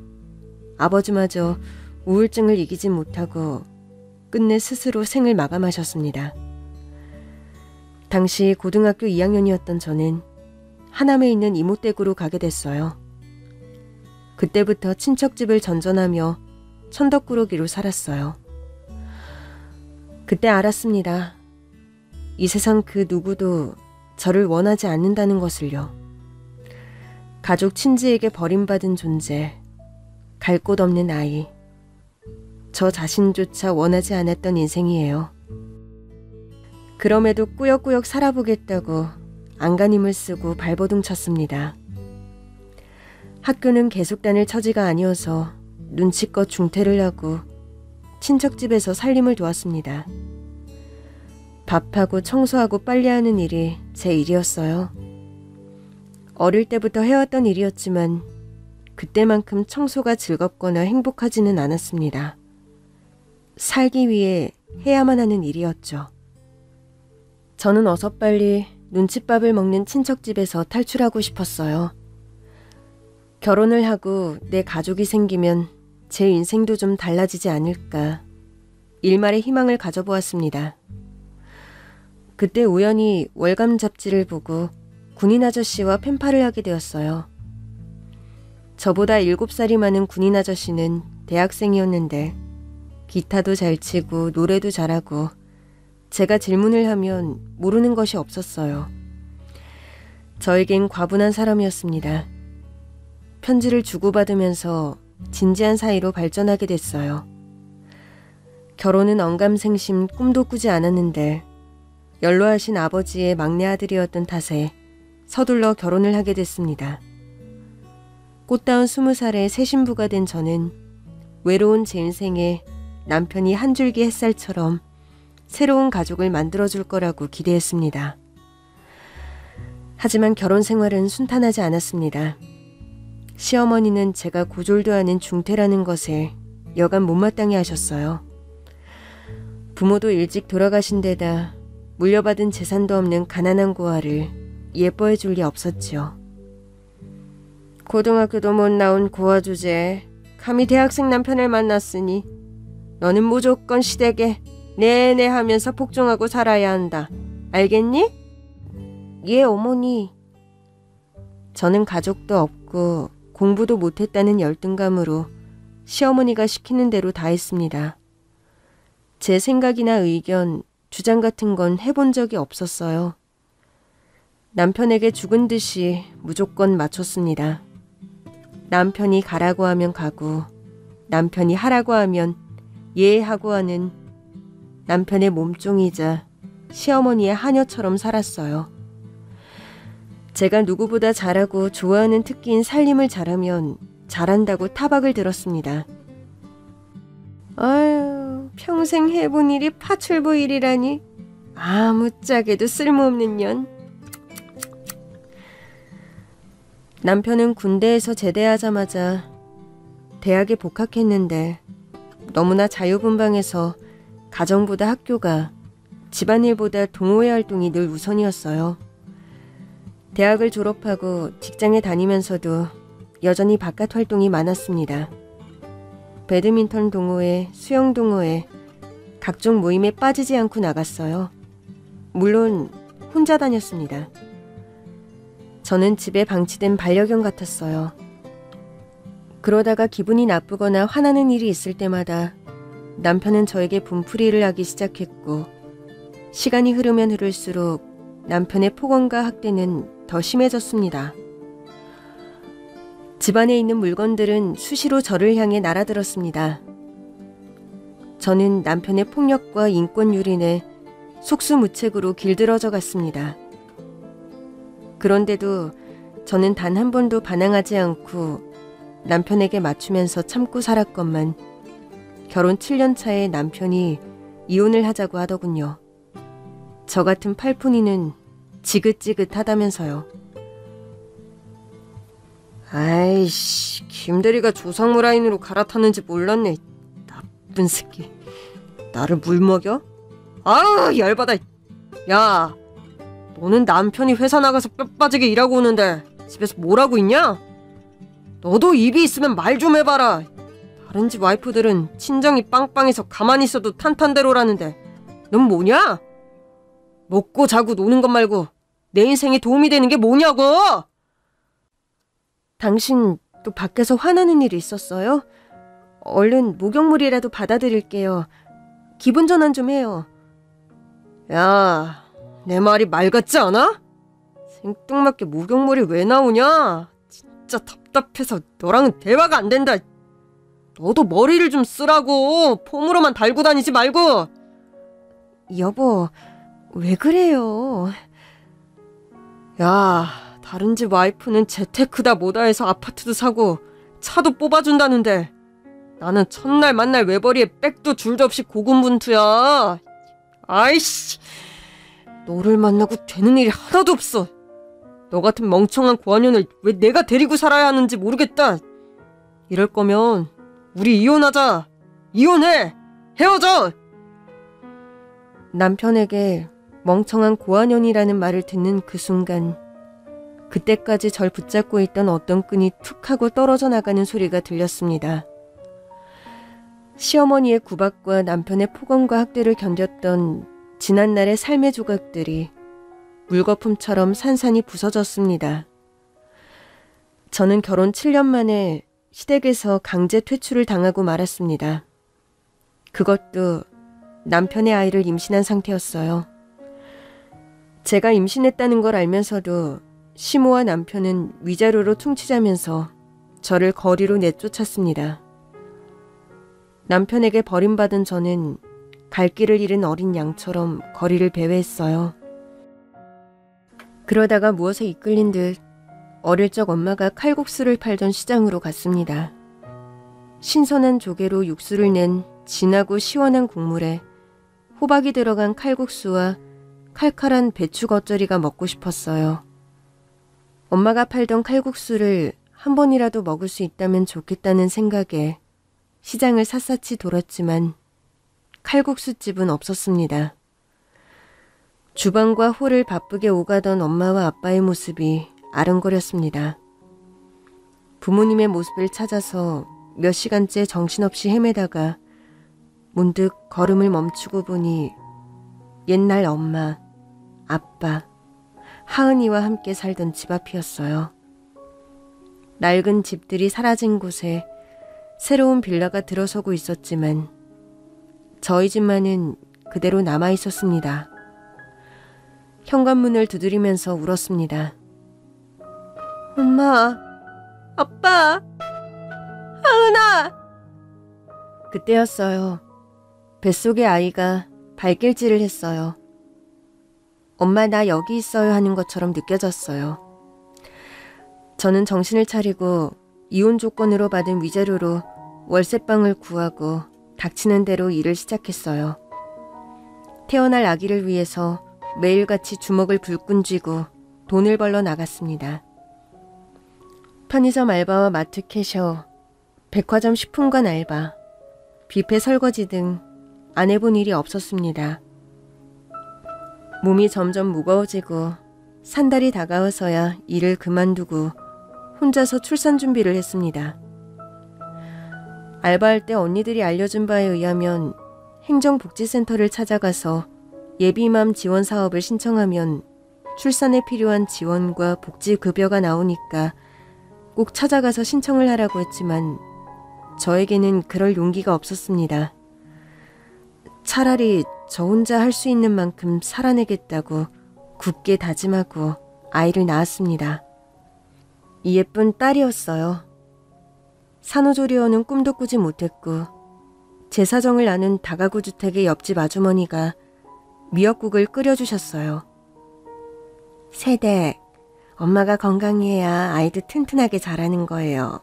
아버지마저 우울증을 이기지 못하고 끝내 스스로 생을 마감하셨습니다. 당시 고등학교 2학년이었던 저는 하남에 있는 이모댁으로 가게 됐어요. 그때부터 친척집을 전전하며 천덕꾸러기로 살았어요. 그때 알았습니다. 이 세상 그 누구도 저를 원하지 않는다는 것을요. 가족 친지에게 버림받은 존재, 갈 곳 없는 아이, 저 자신조차 원하지 않았던 인생이에요. 그럼에도 꾸역꾸역 살아보겠다고 안간힘을 쓰고 발버둥 쳤습니다. 학교는 계속 다닐 처지가 아니어서 눈치껏 중퇴를 하고 친척집에서 살림을 도왔습니다. 밥하고 청소하고 빨래하는 일이 제 일이었어요. 어릴 때부터 해왔던 일이었지만 그때만큼 청소가 즐겁거나 행복하지는 않았습니다. 살기 위해 해야만 하는 일이었죠. 저는 어서 빨리 눈칫밥을 먹는 친척집에서 탈출하고 싶었어요. 결혼을 하고 내 가족이 생기면 제 인생도 좀 달라지지 않을까. 일말의 희망을 가져보았습니다. 그때 우연히 월간 잡지를 보고 군인 아저씨와 펜팔을 하게 되었어요. 저보다 7살이 많은 군인 아저씨는 대학생이었는데 기타도 잘 치고 노래도 잘하고 제가 질문을 하면 모르는 것이 없었어요. 저에겐 과분한 사람이었습니다. 편지를 주고받으면서 진지한 사이로 발전하게 됐어요. 결혼은 언감생심 꿈도 꾸지 않았는데 연로하신 아버지의 막내 아들이었던 탓에 서둘러 결혼을 하게 됐습니다. 꽃다운 20살에 새 신부가 된 저는 외로운 제 인생에 남편이 한 줄기 햇살처럼 새로운 가족을 만들어줄 거라고 기대했습니다. 하지만 결혼 생활은 순탄하지 않았습니다. 시어머니는 제가 고졸도 아닌 중퇴라는 것에 여간 못마땅해 하셨어요. 부모도 일찍 돌아가신 데다 물려받은 재산도 없는 가난한 고아를 예뻐해 줄 리 없었지요. 고등학교도 못 나온 고아 주제에 감히 대학생 남편을 만났으니 너는 무조건 시댁에 네네 하면서 복종하고 살아야 한다. 알겠니? 예, 어머니. 저는 가족도 없고 공부도 못했다는 열등감으로 시어머니가 시키는 대로 다 했습니다. 제 생각이나 의견, 주장 같은 건 해본 적이 없었어요. 남편에게 죽은 듯이 무조건 맞췄습니다. 남편이 가라고 하면 가고 남편이 하라고 하면 예 하고 하는 남편의 몸종이자 시어머니의 하녀처럼 살았어요. 제가 누구보다 잘하고 좋아하는 특기인 살림을 잘하면 잘한다고 타박을 들었습니다. 아유, 평생 해본 일이 파출부 일이라니. 아무짝에도 쓸모없는 년. 남편은 군대에서 제대하자마자 대학에 복학했는데 너무나 자유분방해서 가정보다 학교가, 집안일보다 동호회 활동이 늘 우선이었어요. 대학을 졸업하고 직장에 다니면서도 여전히 바깥 활동이 많았습니다. 배드민턴 동호회, 수영 동호회, 각종 모임에 빠지지 않고 나갔어요. 물론 혼자 다녔습니다. 저는 집에 방치된 반려견 같았어요. 그러다가 기분이 나쁘거나 화나는 일이 있을 때마다 남편은 저에게 분풀이를 하기 시작했고, 시간이 흐르면 흐를수록 남편의 폭언과 학대는 더 심해졌습니다. 집안에 있는 물건들은 수시로 저를 향해 날아들었습니다. 저는 남편의 폭력과 인권 유린에 속수무책으로 길들어져 갔습니다. 그런데도 저는 단 한 번도 반항하지 않고 남편에게 맞추면서 참고 살았건만 결혼 7년 차에 남편이 이혼을 하자고 하더군요. 저 같은 팔푼이는 지긋지긋하다면서요. 아이씨, 김대리가 조상무 라인으로 갈아탔는지 몰랐네. 나쁜 새끼. 나를 물 먹여? 아우, 열받아. 야, 너는 남편이 회사 나가서 뼈 빠지게 일하고 오는데 집에서 뭘 하고 있냐? 너도 입이 있으면 말 좀 해봐라. 다른 집 와이프들은 친정이 빵빵해서 가만히 있어도 탄탄대로라는데 넌 뭐냐? 먹고 자고 노는 것 말고 내 인생에 도움이 되는 게 뭐냐고! 당신 또 밖에서 화나는 일이 있었어요? 얼른 목욕물이라도 받아드릴게요. 기분 전환 좀 해요. 야, 내 말이 말 같지 않아? 생뚱맞게 목욕물이 왜 나오냐? 진짜 답답해서 너랑은 대화가 안 된다. 너도 머리를 좀 쓰라고. 폼으로만 달고 다니지 말고. 여보, 왜 그래요? 야, 다른 집 와이프는 재테크다 뭐다 해서 아파트도 사고 차도 뽑아준다는데 나는 첫날 만날 외벌이에 백도 줄도 없이 고군분투야. 아이씨, 너를 만나고 되는 일이 하나도 없어. 너 같은 멍청한 고아년을 왜 내가 데리고 살아야 하는지 모르겠다. 이럴 거면 우리 이혼하자. 이혼해. 헤어져. 남편에게 멍청한 고아년이라는 말을 듣는 그 순간 그때까지 절 붙잡고 있던 어떤 끈이 툭 하고 떨어져 나가는 소리가 들렸습니다. 시어머니의 구박과 남편의 폭언과 학대를 견뎠던 지난날의 삶의 조각들이 물거품처럼 산산이 부서졌습니다. 저는 결혼 7년 만에 시댁에서 강제 퇴출을 당하고 말았습니다. 그것도 남편의 아이를 임신한 상태였어요. 제가 임신했다는 걸 알면서도 시모와 남편은 위자료로 퉁치자면서 저를 거리로 내쫓았습니다. 남편에게 버림받은 저는 갈 길을 잃은 어린 양처럼 거리를 배회했어요. 그러다가 무엇에 이끌린 듯 어릴 적 엄마가 칼국수를 팔던 시장으로 갔습니다. 신선한 조개로 육수를 낸 진하고 시원한 국물에 호박이 들어간 칼국수와 칼칼한 배추 겉절이가 먹고 싶었어요. 엄마가 팔던 칼국수를 한 번이라도 먹을 수 있다면 좋겠다는 생각에 시장을 샅샅이 돌았지만 칼국수집은 없었습니다. 주방과 홀을 바쁘게 오가던 엄마와 아빠의 모습이 아른거렸습니다. 부모님의 모습을 찾아서 몇 시간째 정신없이 헤매다가 문득 걸음을 멈추고 보니 옛날 엄마, 아빠, 하은이와 함께 살던 집 앞이었어요. 낡은 집들이 사라진 곳에 새로운 빌라가 들어서고 있었지만 저희 집만은 그대로 남아 있었습니다. 현관문을 두드리면서 울었습니다. 엄마, 아빠, 하은아! 그때였어요. 뱃속의 아이가 발길질을 했어요. 엄마 나 여기 있어요 하는 것처럼 느껴졌어요. 저는 정신을 차리고 이혼 조건으로 받은 위자료로 월세방을 구하고 닥치는 대로 일을 시작했어요. 태어날 아기를 위해서 매일같이 주먹을 불끈 쥐고 돈을 벌러 나갔습니다. 편의점 알바와 마트 캐셔, 백화점 식품관 알바, 뷔페 설거지 등 안 해본 일이 없었습니다. 몸이 점점 무거워지고 산달이 다가와서야 일을 그만두고 혼자서 출산 준비를 했습니다. 알바할 때 언니들이 알려준 바에 의하면 행정복지센터를 찾아가서 예비맘 지원 사업을 신청하면 출산에 필요한 지원과 복지급여가 나오니까 꼭 찾아가서 신청을 하라고 했지만 저에게는 그럴 용기가 없었습니다. 차라리 저 혼자 할 수 있는 만큼 살아내겠다고 굳게 다짐하고 아이를 낳았습니다. 이 예쁜 딸이었어요. 산후조리원은 꿈도 꾸지 못했고 제 사정을 아는 다가구 주택의 옆집 아주머니가 미역국을 끓여주셨어요. 세대, 엄마가 건강해야 아이도 튼튼하게 자라는 거예요.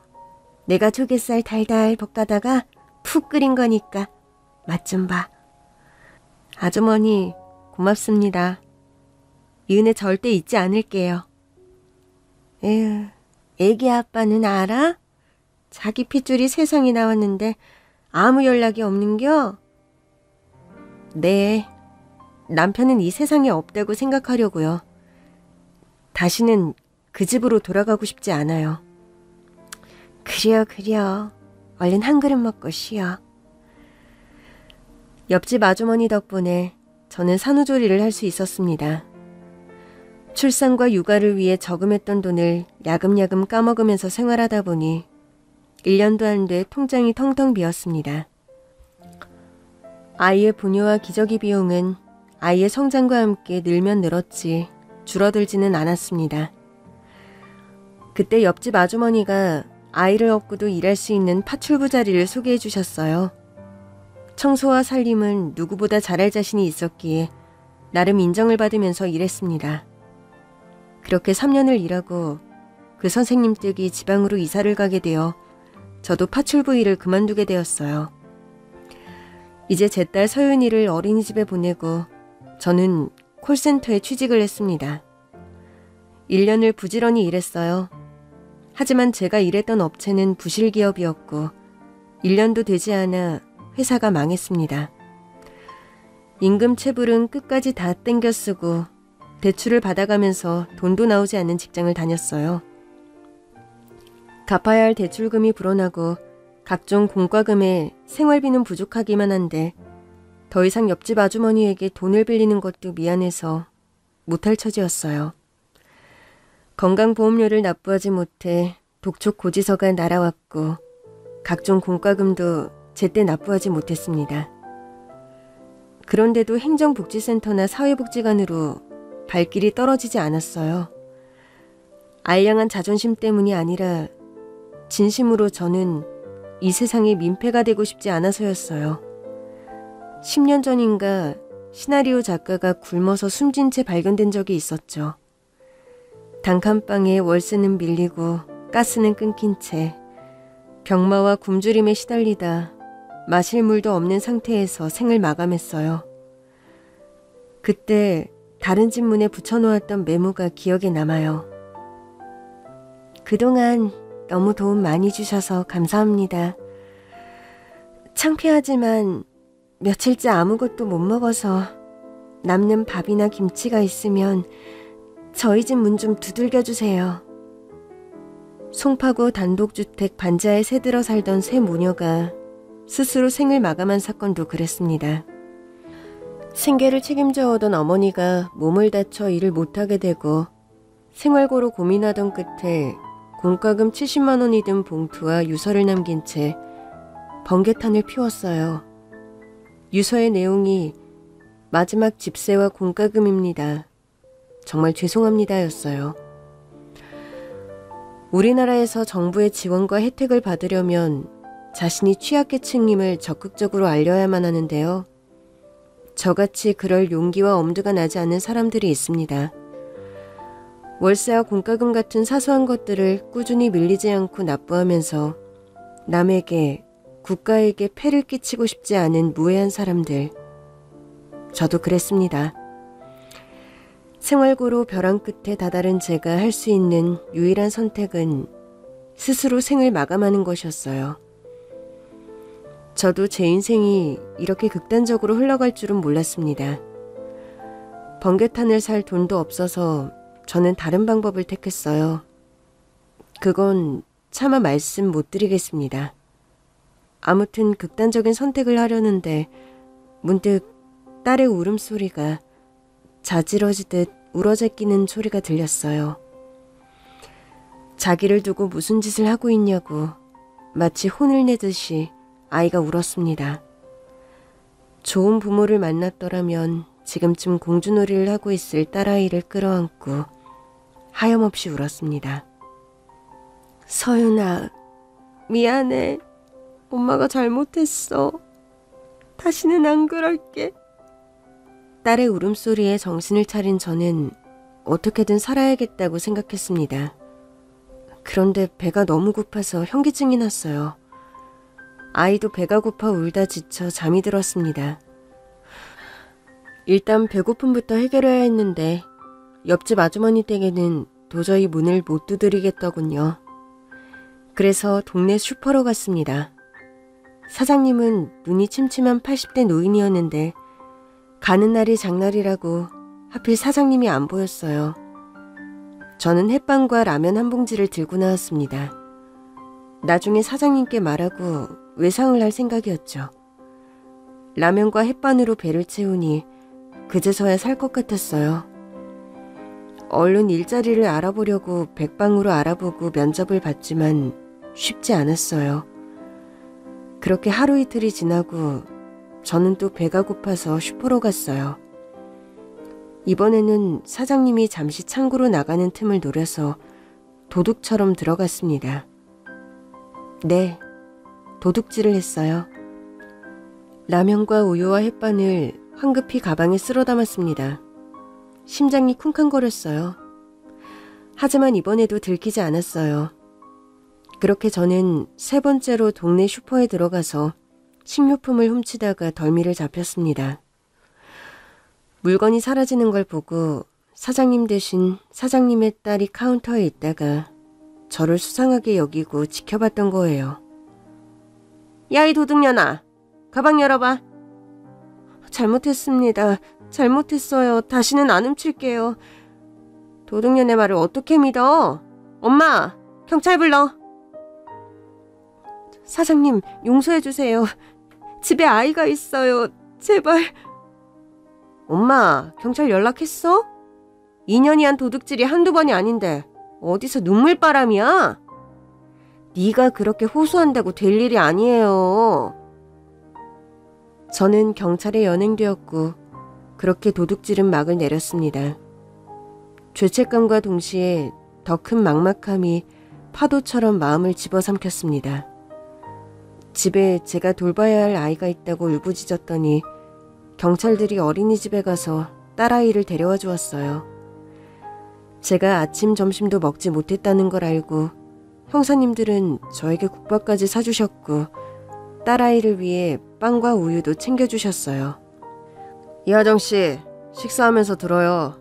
내가 조갯살 달달 볶아다가 푹 끓인 거니까 맛 좀 봐. 아주머니 고맙습니다. 이 은혜 절대 잊지 않을게요. 에휴, 애기 아빠는 알아? 자기 핏줄이 세상에 나왔는데 아무 연락이 없는겨? 네, 남편은 이 세상에 없다고 생각하려고요. 다시는 그 집으로 돌아가고 싶지 않아요. 그려. 얼른 한 그릇 먹고 쉬어. 옆집 아주머니 덕분에 저는 산후조리를 할 수 있었습니다. 출산과 육아를 위해 저금했던 돈을 야금야금 까먹으면서 생활하다 보니 1년도 안 돼 통장이 텅텅 비었습니다. 아이의 분유와 기저귀 비용은 아이의 성장과 함께 늘면 늘었지 줄어들지는 않았습니다. 그때 옆집 아주머니가 아이를 업고도 일할 수 있는 파출부 자리를 소개해 주셨어요. 청소와 살림은 누구보다 잘할 자신이 있었기에 나름 인정을 받으면서 일했습니다. 그렇게 3년을 일하고 그 선생님 댁이 지방으로 이사를 가게 되어 저도 파출부 일을 그만두게 되었어요. 이제 제 딸 서윤이를 어린이집에 보내고 저는 콜센터에 취직을 했습니다. 1년을 부지런히 일했어요. 하지만 제가 일했던 업체는 부실기업이었고 1년도 되지 않아 회사가 망했습니다. 임금 체불은 끝까지 다 땡겨 쓰고 대출을 받아가면서 돈도 나오지 않는 직장을 다녔어요. 갚아야 할 대출금이 불어나고 각종 공과금에 생활비는 부족하기만 한데 더 이상 옆집 아주머니에게 돈을 빌리는 것도 미안해서 못할 처지였어요. 건강보험료를 납부하지 못해 독촉 고지서가 날아왔고 각종 공과금도 제때 납부하지 못했습니다. 그런데도 행정복지센터나 사회복지관으로 발길이 떨어지지 않았어요. 알량한 자존심 때문이 아니라 진심으로 저는 이 세상에 민폐가 되고 싶지 않아서였어요. 10년 전인가 시나리오 작가가 굶어서 숨진 채 발견된 적이 있었죠. 단칸방에 월세는 밀리고 가스는 끊긴 채 병마와 굶주림에 시달리다 마실 물도 없는 상태에서 생을 마감했어요. 그때 다른 집 문에 붙여놓았던 메모가 기억에 남아요. 그동안 너무 도움 많이 주셔서 감사합니다. 창피하지만 며칠째 아무것도 못 먹어서 남는 밥이나 김치가 있으면 저희 집 문 좀 두들겨 주세요. 송파구 단독주택 반지하에 새들어 살던 세 모녀가 스스로 생을 마감한 사건도 그랬습니다. 생계를 책임져 오던 어머니가 몸을 다쳐 일을 못하게 되고 생활고로 고민하던 끝에 공과금 70만 원이 든 봉투와 유서를 남긴 채 번개탄을 피웠어요. 유서의 내용이 마지막 집세와 공과금입니다. 정말 죄송합니다였어요. 우리나라에서 정부의 지원과 혜택을 받으려면 자신이 취약계층임을 적극적으로 알려야만 하는데요. 저같이 그럴 용기와 엄두가 나지 않는 사람들이 있습니다. 월세와 공과금 같은 사소한 것들을 꾸준히 밀리지 않고 납부하면서 남에게, 국가에게 폐를 끼치고 싶지 않은 무해한 사람들. 저도 그랬습니다. 생활고로 벼랑 끝에 다다른 제가 할 수 있는 유일한 선택은 스스로 생을 마감하는 것이었어요. 저도 제 인생이 이렇게 극단적으로 흘러갈 줄은 몰랐습니다. 번개탄을 살 돈도 없어서 저는 다른 방법을 택했어요. 그건 차마 말씀 못 드리겠습니다. 아무튼 극단적인 선택을 하려는데 문득 딸의 울음소리가 자지러지듯 울어제끼는 소리가 들렸어요. 자기를 두고 무슨 짓을 하고 있냐고 마치 혼을 내듯이 아이가 울었습니다. 좋은 부모를 만났더라면 지금쯤 공주놀이를 하고 있을 딸아이를 끌어안고 하염없이 울었습니다. 서윤아, 미안해. 엄마가 잘못했어. 다시는 안 그럴게. 딸의 울음소리에 정신을 차린 저는 어떻게든 살아야겠다고 생각했습니다. 그런데 배가 너무 고파서 현기증이 났어요. 아이도 배가 고파 울다 지쳐 잠이 들었습니다. 일단 배고픔부터 해결해야 했는데 옆집 아주머니 댁에는 도저히 문을 못 두드리겠더군요. 그래서 동네 슈퍼로 갔습니다. 사장님은 눈이 침침한 80대 노인이었는데 가는 날이 장날이라고 하필 사장님이 안 보였어요. 저는 햇반과 라면 한 봉지를 들고 나왔습니다. 나중에 사장님께 말하고 외상을 할 생각이었죠. 라면과 햇반으로 배를 채우니 그제서야 살 것 같았어요. 얼른 일자리를 알아보려고 백방으로 알아보고 면접을 봤지만 쉽지 않았어요. 그렇게 하루 이틀이 지나고 저는 또 배가 고파서 슈퍼로 갔어요. 이번에는 사장님이 잠시 창고로 나가는 틈을 노려서 도둑처럼 들어갔습니다. 네, 도둑질을 했어요. 라면과 우유와 햇반을 황급히 가방에 쓸어 담았습니다. 심장이 쿵쾅거렸어요. 하지만 이번에도 들키지 않았어요. 그렇게 저는 세 번째로 동네 슈퍼에 들어가서 식료품을 훔치다가 덜미를 잡혔습니다. 물건이 사라지는 걸 보고 사장님 대신 사장님의 딸이 카운터에 있다가 저를 수상하게 여기고 지켜봤던 거예요. 야, 이 도둑년아, 가방 열어봐. 잘못했습니다. 잘못했어요. 다시는 안 훔칠게요. 도둑년의 말을 어떻게 믿어? 엄마, 경찰 불러. 사장님, 용서해주세요. 집에 아이가 있어요. 제발. 엄마, 경찰 연락했어? 2년이 한 도둑질이 한두 번이 아닌데 어디서 눈물바람이야? 네가 그렇게 호소한다고 될 일이 아니에요. 저는 경찰에 연행되었고 그렇게 도둑질은 막을 내렸습니다. 죄책감과 동시에 더 큰 막막함이 파도처럼 마음을 집어삼켰습니다. 집에 제가 돌봐야 할 아이가 있다고 울부짖었더니 경찰들이 어린이집에 가서 딸아이를 데려와 주었어요. 제가 아침, 점심도 먹지 못했다는 걸 알고 형사님들은 저에게 국밥까지 사주셨고 딸아이를 위해 빵과 우유도 챙겨주셨어요. 이하정씨, 식사하면서 들어요.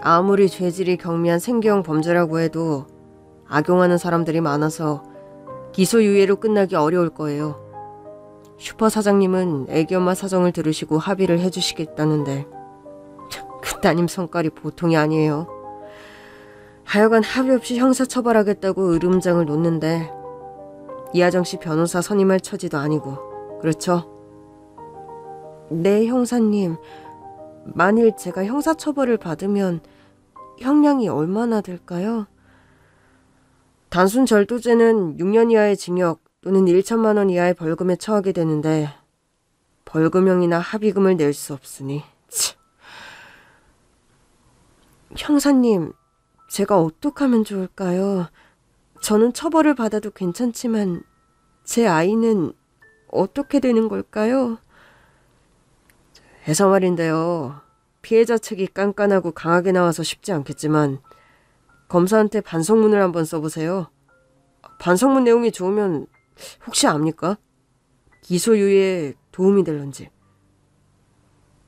아무리 죄질이 경미한 생계형 범죄라고 해도 악용하는 사람들이 많아서 기소유예로 끝나기 어려울 거예요. 슈퍼 사장님은 애기 엄마 사정을 들으시고 합의를 해주시겠다는데 그 따님 성깔이 보통이 아니에요. 하여간 합의 없이 형사처벌하겠다고 으름장을 놓는데 이하정씨 변호사 선임할 처지도 아니고 그렇죠? 네, 형사님. 만일 제가 형사처벌을 받으면 형량이 얼마나 될까요? 단순 절도죄는 6년 이하의 징역 또는 1천만 원 이하의 벌금에 처하게 되는데 벌금형이나 합의금을 낼 수 없으니 형사님, 제가 어떻게 하면 좋을까요? 저는 처벌을 받아도 괜찮지만 제 아이는 어떻게 되는 걸까요? 해서 말인데요. 피해자 측이 깐깐하고 강하게 나와서 쉽지 않겠지만 검사한테 반성문을 한번 써보세요. 반성문 내용이 좋으면 혹시 압니까? 기소유예에 도움이 될런지.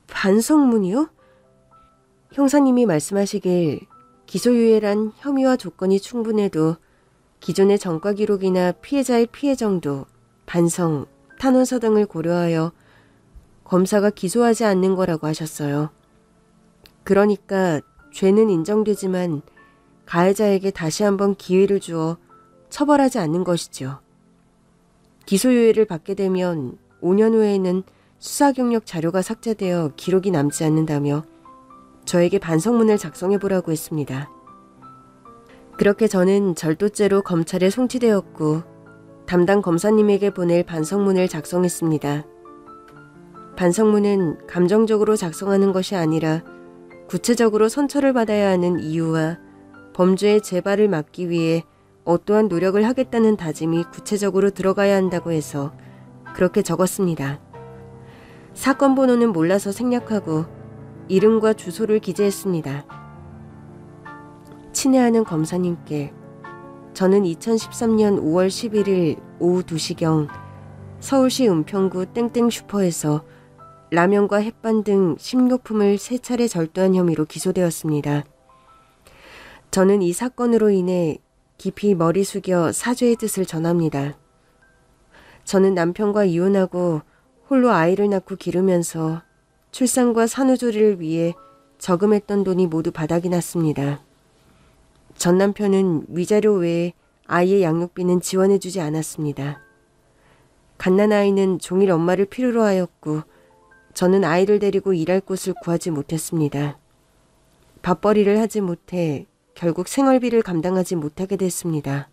반성문이요? 형사님이 말씀하시길 기소유예란 혐의와 조건이 충분해도 기존의 전과 기록이나 피해자의 피해 정도, 반성, 탄원서 등을 고려하여 검사가 기소하지 않는 거라고 하셨어요. 그러니까 죄는 인정되지만 가해자에게 다시 한번 기회를 주어 처벌하지 않는 것이죠. 기소유예를 받게 되면 5년 후에는 수사 경력 자료가 삭제되어 기록이 남지 않는다며 저에게 반성문을 작성해보라고 했습니다. 그렇게 저는 절도죄로 검찰에 송치되었고 담당 검사님에게 보낼 반성문을 작성했습니다. 반성문은 감정적으로 작성하는 것이 아니라 구체적으로 선처를 받아야 하는 이유와 범죄의 재발을 막기 위해 어떠한 노력을 하겠다는 다짐이 구체적으로 들어가야 한다고 해서 그렇게 적었습니다. 사건 번호는 몰라서 생략하고 이름과 주소를 기재했습니다. 친애하는 검사님께 저는 2013년 5월 11일 오후 2시경 서울시 은평구 땡땡 슈퍼에서 라면과 햇반 등 식료품을 3차례 절도한 혐의로 기소되었습니다. 저는 이 사건으로 인해 깊이 머리 숙여 사죄의 뜻을 전합니다. 저는 남편과 이혼하고 홀로 아이를 낳고 기르면서 출산과 산후조리를 위해 저금했던 돈이 모두 바닥이 났습니다. 전 남편은 위자료 외에 아이의 양육비는 지원해주지 않았습니다. 갓난아이는 종일 엄마를 필요로 하였고 저는 아이를 데리고 일할 곳을 구하지 못했습니다. 밥벌이를 하지 못해 결국 생활비를 감당하지 못하게 됐습니다.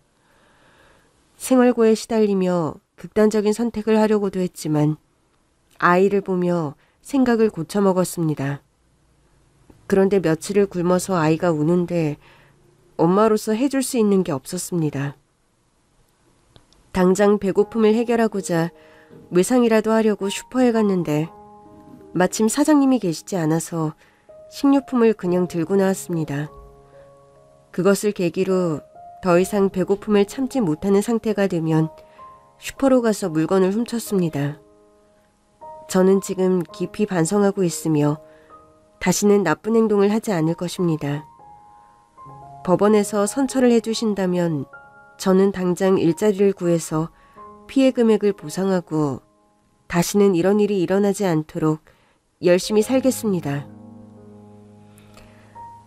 생활고에 시달리며 극단적인 선택을 하려고도 했지만 아이를 보며 생각을 고쳐먹었습니다. 그런데 며칠을 굶어서 아이가 우는데 엄마로서 해줄 수 있는 게 없었습니다. 당장 배고픔을 해결하고자 외상이라도 하려고 슈퍼에 갔는데 마침 사장님이 계시지 않아서 식료품을 그냥 들고 나왔습니다. 그것을 계기로 더 이상 배고픔을 참지 못하는 상태가 되면 슈퍼로 가서 물건을 훔쳤습니다. 저는 지금 깊이 반성하고 있으며 다시는 나쁜 행동을 하지 않을 것입니다. 법원에서 선처를 해주신다면 저는 당장 일자리를 구해서 피해 금액을 보상하고 다시는 이런 일이 일어나지 않도록 열심히 살겠습니다.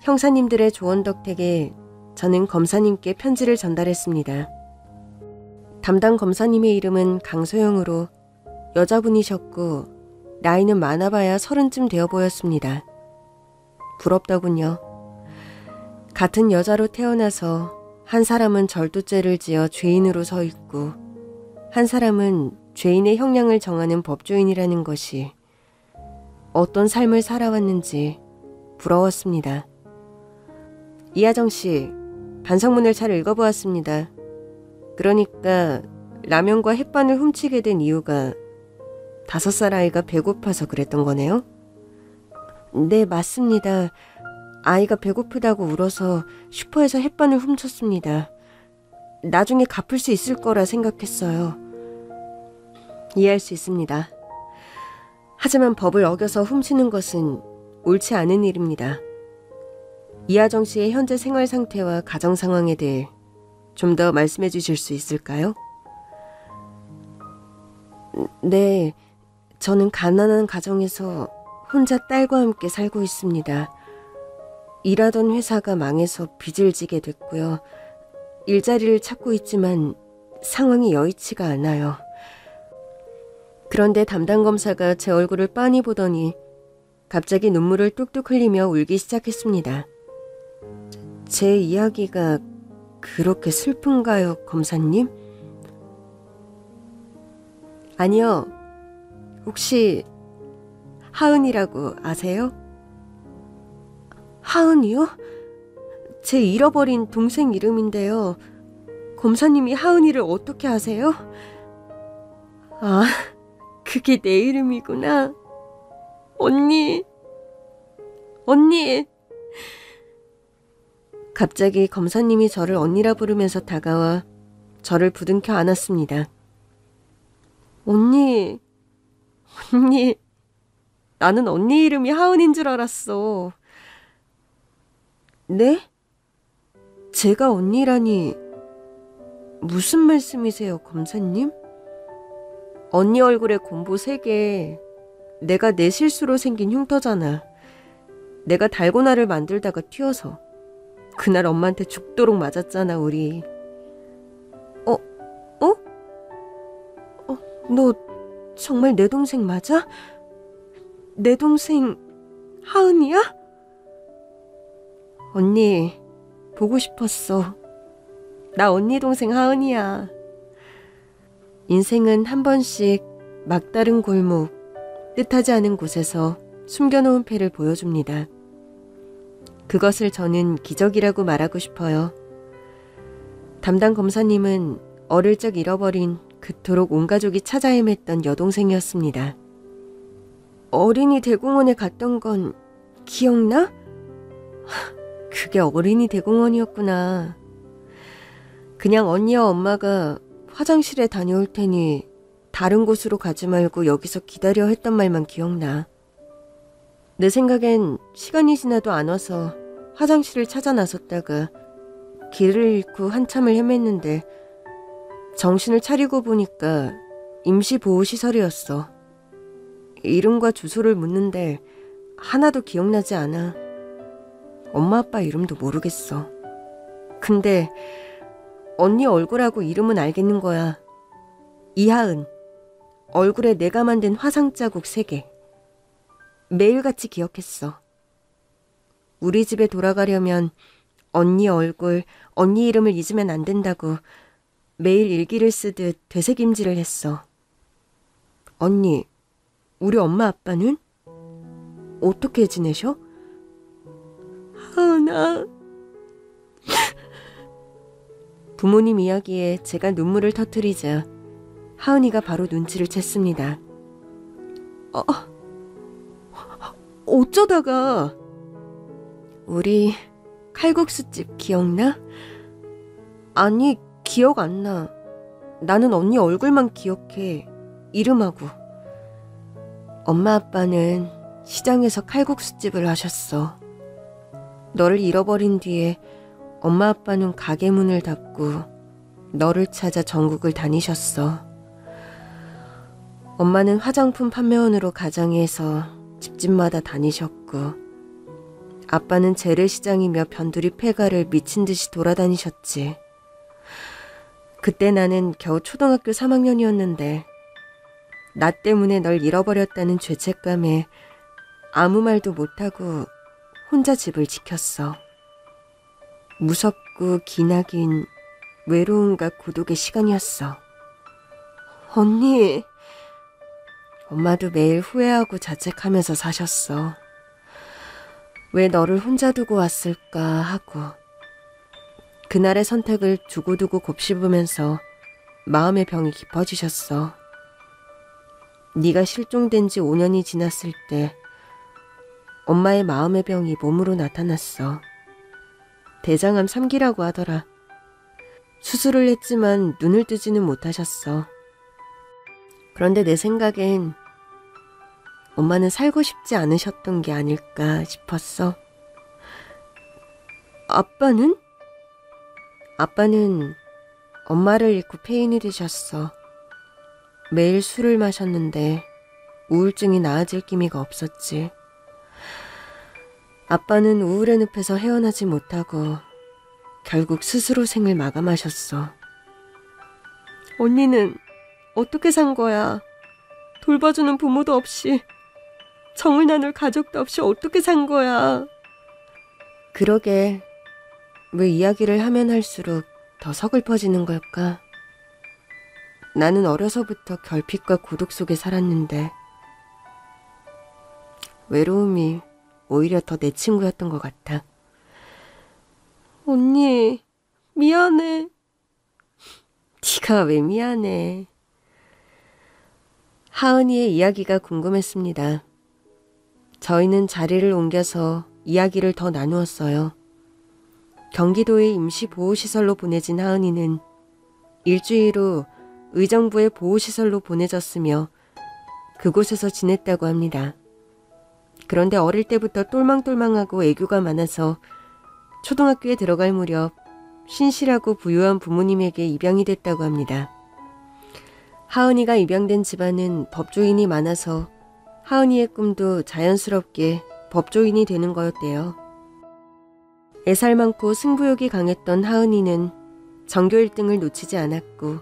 형사님들의 조언 덕택에 저는 검사님께 편지를 전달했습니다. 담당 검사님의 이름은 강소영으로 여자분이셨고 나이는 많아봐야 30쯤 되어 보였습니다. 부럽더군요. 같은 여자로 태어나서 한 사람은 절도죄를 지어 죄인으로 서 있고 한 사람은 죄인의 형량을 정하는 법조인이라는 것이 어떤 삶을 살아왔는지 부러웠습니다. 이하정 씨, 반성문을 잘 읽어보았습니다. 그러니까 라면과 햇반을 훔치게 된 이유가 5살 아이가 배고파서 그랬던 거네요? 네, 맞습니다. 아이가 배고프다고 울어서 슈퍼에서 햇반을 훔쳤습니다. 나중에 갚을 수 있을 거라 생각했어요. 이해할 수 있습니다. 하지만 법을 어겨서 훔치는 것은 옳지 않은 일입니다. 이하정 씨의 현재 생활 상태와 가정 상황에 대해 좀 더 말씀해 주실 수 있을까요? 네, 저는 가난한 가정에서 혼자 딸과 함께 살고 있습니다. 일하던 회사가 망해서 빚을 지게 됐고요. 일자리를 찾고 있지만 상황이 여의치가 않아요. 그런데 담당 검사가 제 얼굴을 빤히 보더니 갑자기 눈물을 뚝뚝 흘리며 울기 시작했습니다. 제 이야기가 그렇게 슬픈가요, 검사님? 아니요. 혹시 하은이라고 아세요? 하은이요? 제 잃어버린 동생 이름인데요. 검사님이 하은이를 어떻게 아세요? 아, 그게 내 이름이구나. 언니. 갑자기 검사님이 저를 언니라 부르면서 다가와 저를 부둥켜 안았습니다. 언니, 나는 언니 이름이 하은인 줄 알았어. 네? 제가 언니라니 무슨 말씀이세요, 검사님? 언니 얼굴에 곰보 3개, 내가 내 실수로 생긴 흉터잖아. 내가 달고나를 만들다가 튀어서 그날 엄마한테 죽도록 맞았잖아, 우리. 너 정말 내 동생 맞아? 내 동생 하은이야? 언니, 보고 싶었어. 나 언니 동생 하은이야. 인생은 한 번씩 막다른 골목, 뜻하지 않은 곳에서 숨겨놓은 패를 보여줍니다. 그것을 저는 기적이라고 말하고 싶어요. 담당 검사님은 어릴 적 잃어버린 그토록 온 가족이 찾아 헤맸던 여동생이었습니다. 어린이 대공원에 갔던 건 기억나? 그게 어린이 대공원이었구나. 그냥 언니와 엄마가 화장실에 다녀올 테니 다른 곳으로 가지 말고 여기서 기다려 했던 말만 기억나. 내 생각엔 시간이 지나도 안 와서 화장실을 찾아 나섰다가 길을 잃고 한참을 헤맸는데 정신을 차리고 보니까 임시보호시설이었어. 이름과 주소를 묻는데 하나도 기억나지 않아. 엄마 아빠 이름도 모르겠어. 근데 언니 얼굴하고 이름은 알겠는 거야. 이하은. 얼굴에 내가 만든 화상 자국 3개. 매일같이 기억했어. 우리 집에 돌아가려면 언니 얼굴, 언니 이름을 잊으면 안 된다고 매일 일기를 쓰듯 되새김질을 했어. 언니, 우리 엄마 아빠는? 어떻게 지내셔? 하은아. 부모님 이야기에 제가 눈물을 터뜨리자 하은이가 바로 눈치를 챘습니다. 어쩌다가. 우리 칼국수집 기억나? 아니, 기억 안 나. 나는 언니 얼굴만 기억해. 이름하고. 엄마 아빠는 시장에서 칼국수집을 하셨어. 너를 잃어버린 뒤에 엄마 아빠는 가게 문을 닫고 너를 찾아 전국을 다니셨어. 엄마는 화장품 판매원으로 가장해서 집집마다 다니셨고, 아빠는 재래시장이며 변두리 폐가를 미친 듯이 돌아다니셨지. 그때 나는 겨우 초등학교 3학년이었는데 나 때문에 널 잃어버렸다는 죄책감에 아무 말도 못하고 혼자 집을 지켰어. 무섭고 기나긴 외로움과 고독의 시간이었어. 언니, 엄마도 매일 후회하고 자책하면서 사셨어. 왜 너를 혼자 두고 왔을까 하고. 그날의 선택을 두고두고 곱씹으면서 마음의 병이 깊어지셨어. 네가 실종된 지 5년이 지났을 때 엄마의 마음의 병이 몸으로 나타났어. 대장암 3기라고 하더라. 수술을 했지만 눈을 뜨지는 못하셨어. 그런데 내 생각엔 엄마는 살고 싶지 않으셨던 게 아닐까 싶었어. 아빠는? 아빠는 엄마를 잃고 폐인이 되셨어. 매일 술을 마셨는데 우울증이 나아질 기미가 없었지. 아빠는 우울의 늪에서 헤어나지 못하고 결국 스스로 생을 마감하셨어. 언니는 어떻게 산 거야? 돌봐주는 부모도 없이, 정을 나눌 가족도 없이 어떻게 산 거야? 그러게, 왜 이야기를 하면 할수록 더 서글퍼지는 걸까? 나는 어려서부터 결핍과 고독 속에 살았는데 외로움이 오히려 더 내 친구였던 것 같아. 언니, 미안해. 네가 왜 미안해. 하은이의 이야기가 궁금했습니다. 저희는 자리를 옮겨서 이야기를 더 나누었어요. 경기도의 임시보호시설로 보내진 하은이는 일주일 후 의정부의 보호시설로 보내졌으며 그곳에서 지냈다고 합니다. 그런데 어릴 때부터 똘망똘망하고 애교가 많아서 초등학교에 들어갈 무렵 신실하고 부유한 부모님에게 입양이 됐다고 합니다. 하은이가 입양된 집안은 법조인이 많아서 하은이의 꿈도 자연스럽게 법조인이 되는 거였대요. 애살 많고 승부욕이 강했던 하은이는 전교 1등을 놓치지 않았고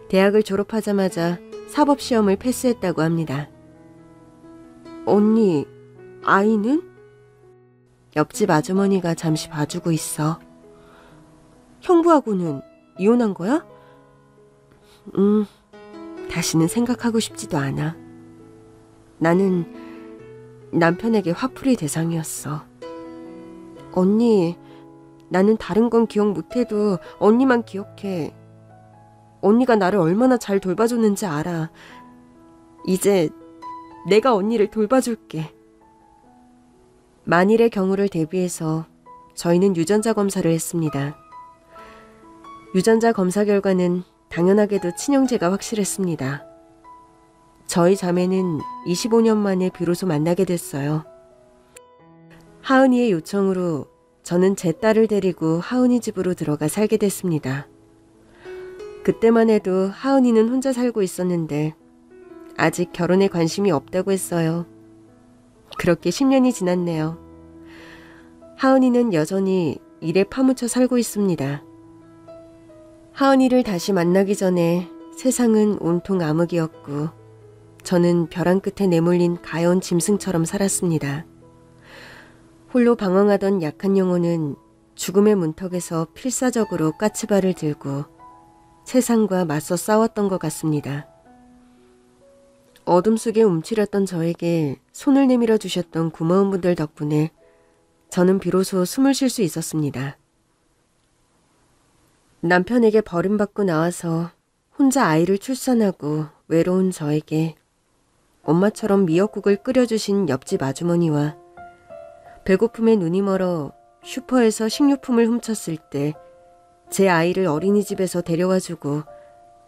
대학을 졸업하자마자 사법시험을 패스했다고 합니다. 언니, 아이는? 옆집 아주머니가 잠시 봐주고 있어. 형부하고는 이혼한 거야? 다시는 생각하고 싶지도 않아. 나는 남편에게 화풀이 대상이었어. 언니, 나는 다른 건 기억 못해도 언니만 기억해. 언니가 나를 얼마나 잘 돌봐줬는지 알아. 이제 내가 언니를 돌봐줄게. 만일의 경우를 대비해서 저희는 유전자 검사를 했습니다. 유전자 검사 결과는 당연하게도 친형제가 확실했습니다. 저희 자매는 25년 만에 비로소 만나게 됐어요. 하은이의 요청으로 저는 제 딸을 데리고 하은이 집으로 들어가 살게 됐습니다. 그때만 해도 하은이는 혼자 살고 있었는데 아직 결혼에 관심이 없다고 했어요. 그렇게 10년이 지났네요. 하은이는 여전히 일에 파묻혀 살고 있습니다. 하은이를 다시 만나기 전에 세상은 온통 암흑이었고 저는 벼랑 끝에 내몰린 가여운 짐승처럼 살았습니다. 홀로 방황하던 약한 영혼은 죽음의 문턱에서 필사적으로 까치발을 들고 세상과 맞서 싸웠던 것 같습니다. 어둠 속에 움츠렸던 저에게 손을 내밀어 주셨던 고마운 분들 덕분에 저는 비로소 숨을 쉴 수 있었습니다. 남편에게 버림받고 나와서 혼자 아이를 출산하고 외로운 저에게 엄마처럼 미역국을 끓여주신 옆집 아주머니와 배고픔에 눈이 멀어 슈퍼에서 식료품을 훔쳤을 때 제 아이를 어린이집에서 데려와주고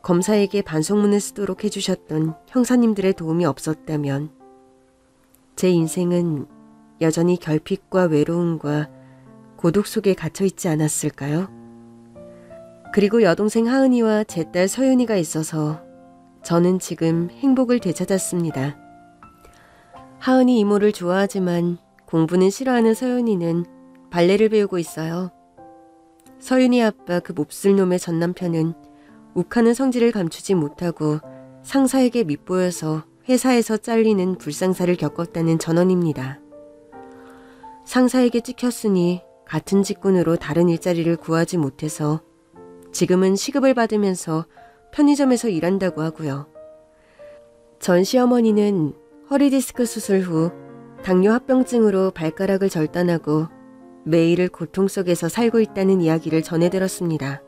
검사에게 반성문을 쓰도록 해주셨던 형사님들의 도움이 없었다면 제 인생은 여전히 결핍과 외로움과 고독 속에 갇혀 있지 않았을까요? 그리고 여동생 하은이와 제 딸 서윤이가 있어서 저는 지금 행복을 되찾았습니다. 하은이 이모를 좋아하지만 공부는 싫어하는 서윤이는 발레를 배우고 있어요. 서윤이 아빠 그 몹쓸 놈의 전남편은 욱하는 성질을 감추지 못하고 상사에게 밉보여서 회사에서 잘리는 불상사를 겪었다는 전언입니다. 상사에게 찍혔으니 같은 직군으로 다른 일자리를 구하지 못해서 지금은 시급을 받으면서 편의점에서 일한다고 하고요. 전 시어머니는 허리디스크 수술 후 당뇨 합병증으로 발가락을 절단하고 매일을 고통 속에서 살고 있다는 이야기를 전해들었습니다.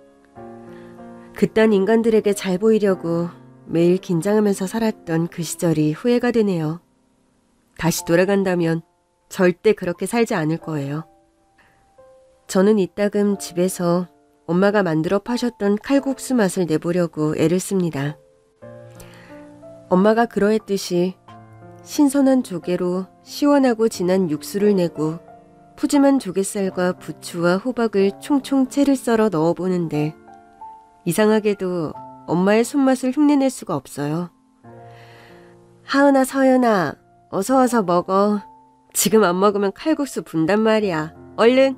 그딴 인간들에게 잘 보이려고 매일 긴장하면서 살았던 그 시절이 후회가 되네요. 다시 돌아간다면 절대 그렇게 살지 않을 거예요. 저는 이따금 집에서 엄마가 만들어 파셨던 칼국수 맛을 내보려고 애를 씁니다. 엄마가 그러했듯이 신선한 조개로 시원하고 진한 육수를 내고 푸짐한 조갯살과 부추와 호박을 총총 채를 썰어 넣어보는데 이상하게도 엄마의 손맛을 흉내낼 수가 없어요. 하은아, 서연아, 어서 와서 먹어. 지금 안 먹으면 칼국수 분단 말이야. 얼른!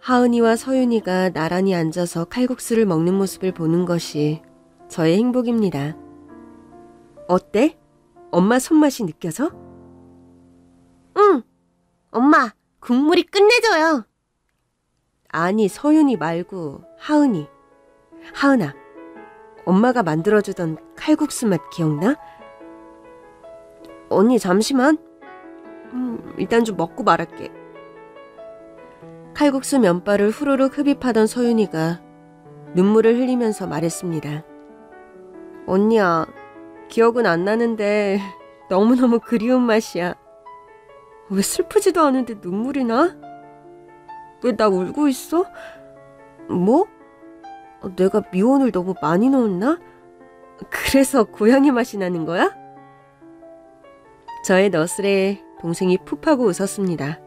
하은이와 서윤이가 나란히 앉아서 칼국수를 먹는 모습을 보는 것이 저의 행복입니다. 어때? 엄마 손맛이 느껴져? 응, 엄마, 국물이 끝내줘요. 아니, 서윤이 말고 하은이. 하은아, 엄마가 만들어주던 칼국수 맛 기억나? 언니 잠시만. 일단 좀 먹고 말할게. 칼국수 면발을 후루룩 흡입하던 서윤이가 눈물을 흘리면서 말했습니다. 언니야, 기억은 안 나는데 너무너무 그리운 맛이야. 왜 슬프지도 않은데 눈물이 나? 왜 나 울고 있어? 뭐? 내가 미원을 너무 많이 넣었나? 그래서 고양이 맛이 나는 거야? 저의 너스레에 동생이 푹 하고 웃었습니다.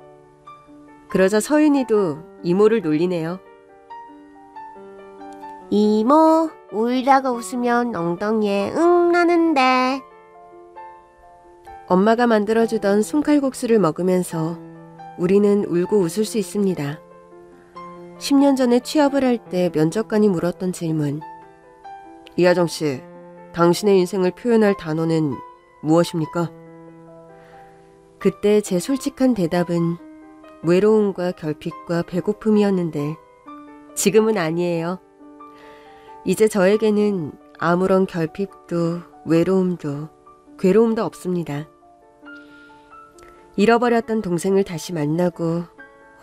그러자 서윤이도 이모를 놀리네요. 이모, 울다가 웃으면 엉덩이에 응 나는데. 엄마가 만들어주던 손칼국수를 먹으면서 우리는 울고 웃을 수 있습니다. 10년 전에 취업을 할 때 면접관이 물었던 질문. 이하정 씨, 당신의 인생을 표현할 단어는 무엇입니까? 그때 제 솔직한 대답은 외로움과 결핍과 배고픔이었는데 지금은 아니에요. 이제 저에게는 아무런 결핍도 외로움도 괴로움도 없습니다. 잃어버렸던 동생을 다시 만나고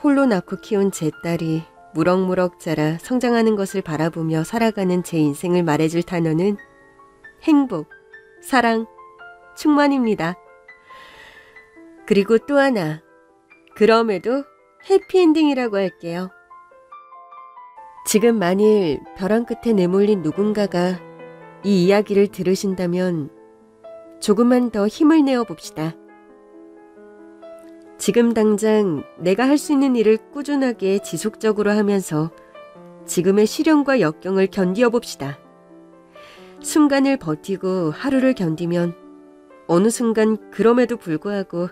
홀로 낳고 키운 제 딸이 무럭무럭 자라 성장하는 것을 바라보며 살아가는 제 인생을 말해줄 단어는 행복, 사랑, 충만입니다. 그리고 또 하나, 그럼에도 해피엔딩이라고 할게요. 지금 만일 벼랑 끝에 내몰린 누군가가 이 이야기를 들으신다면 조금만 더 힘을 내어 봅시다. 지금 당장 내가 할 수 있는 일을 꾸준하게 지속적으로 하면서 지금의 시련과 역경을 견디어 봅시다. 순간을 버티고 하루를 견디면 어느 순간 그럼에도 불구하고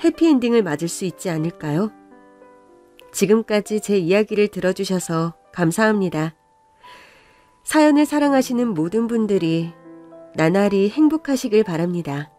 해피엔딩을 맞을 수 있지 않을까요? 지금까지 제 이야기를 들어주셔서 감사합니다. 사연을 사랑하시는 모든 분들이 나날이 행복하시길 바랍니다.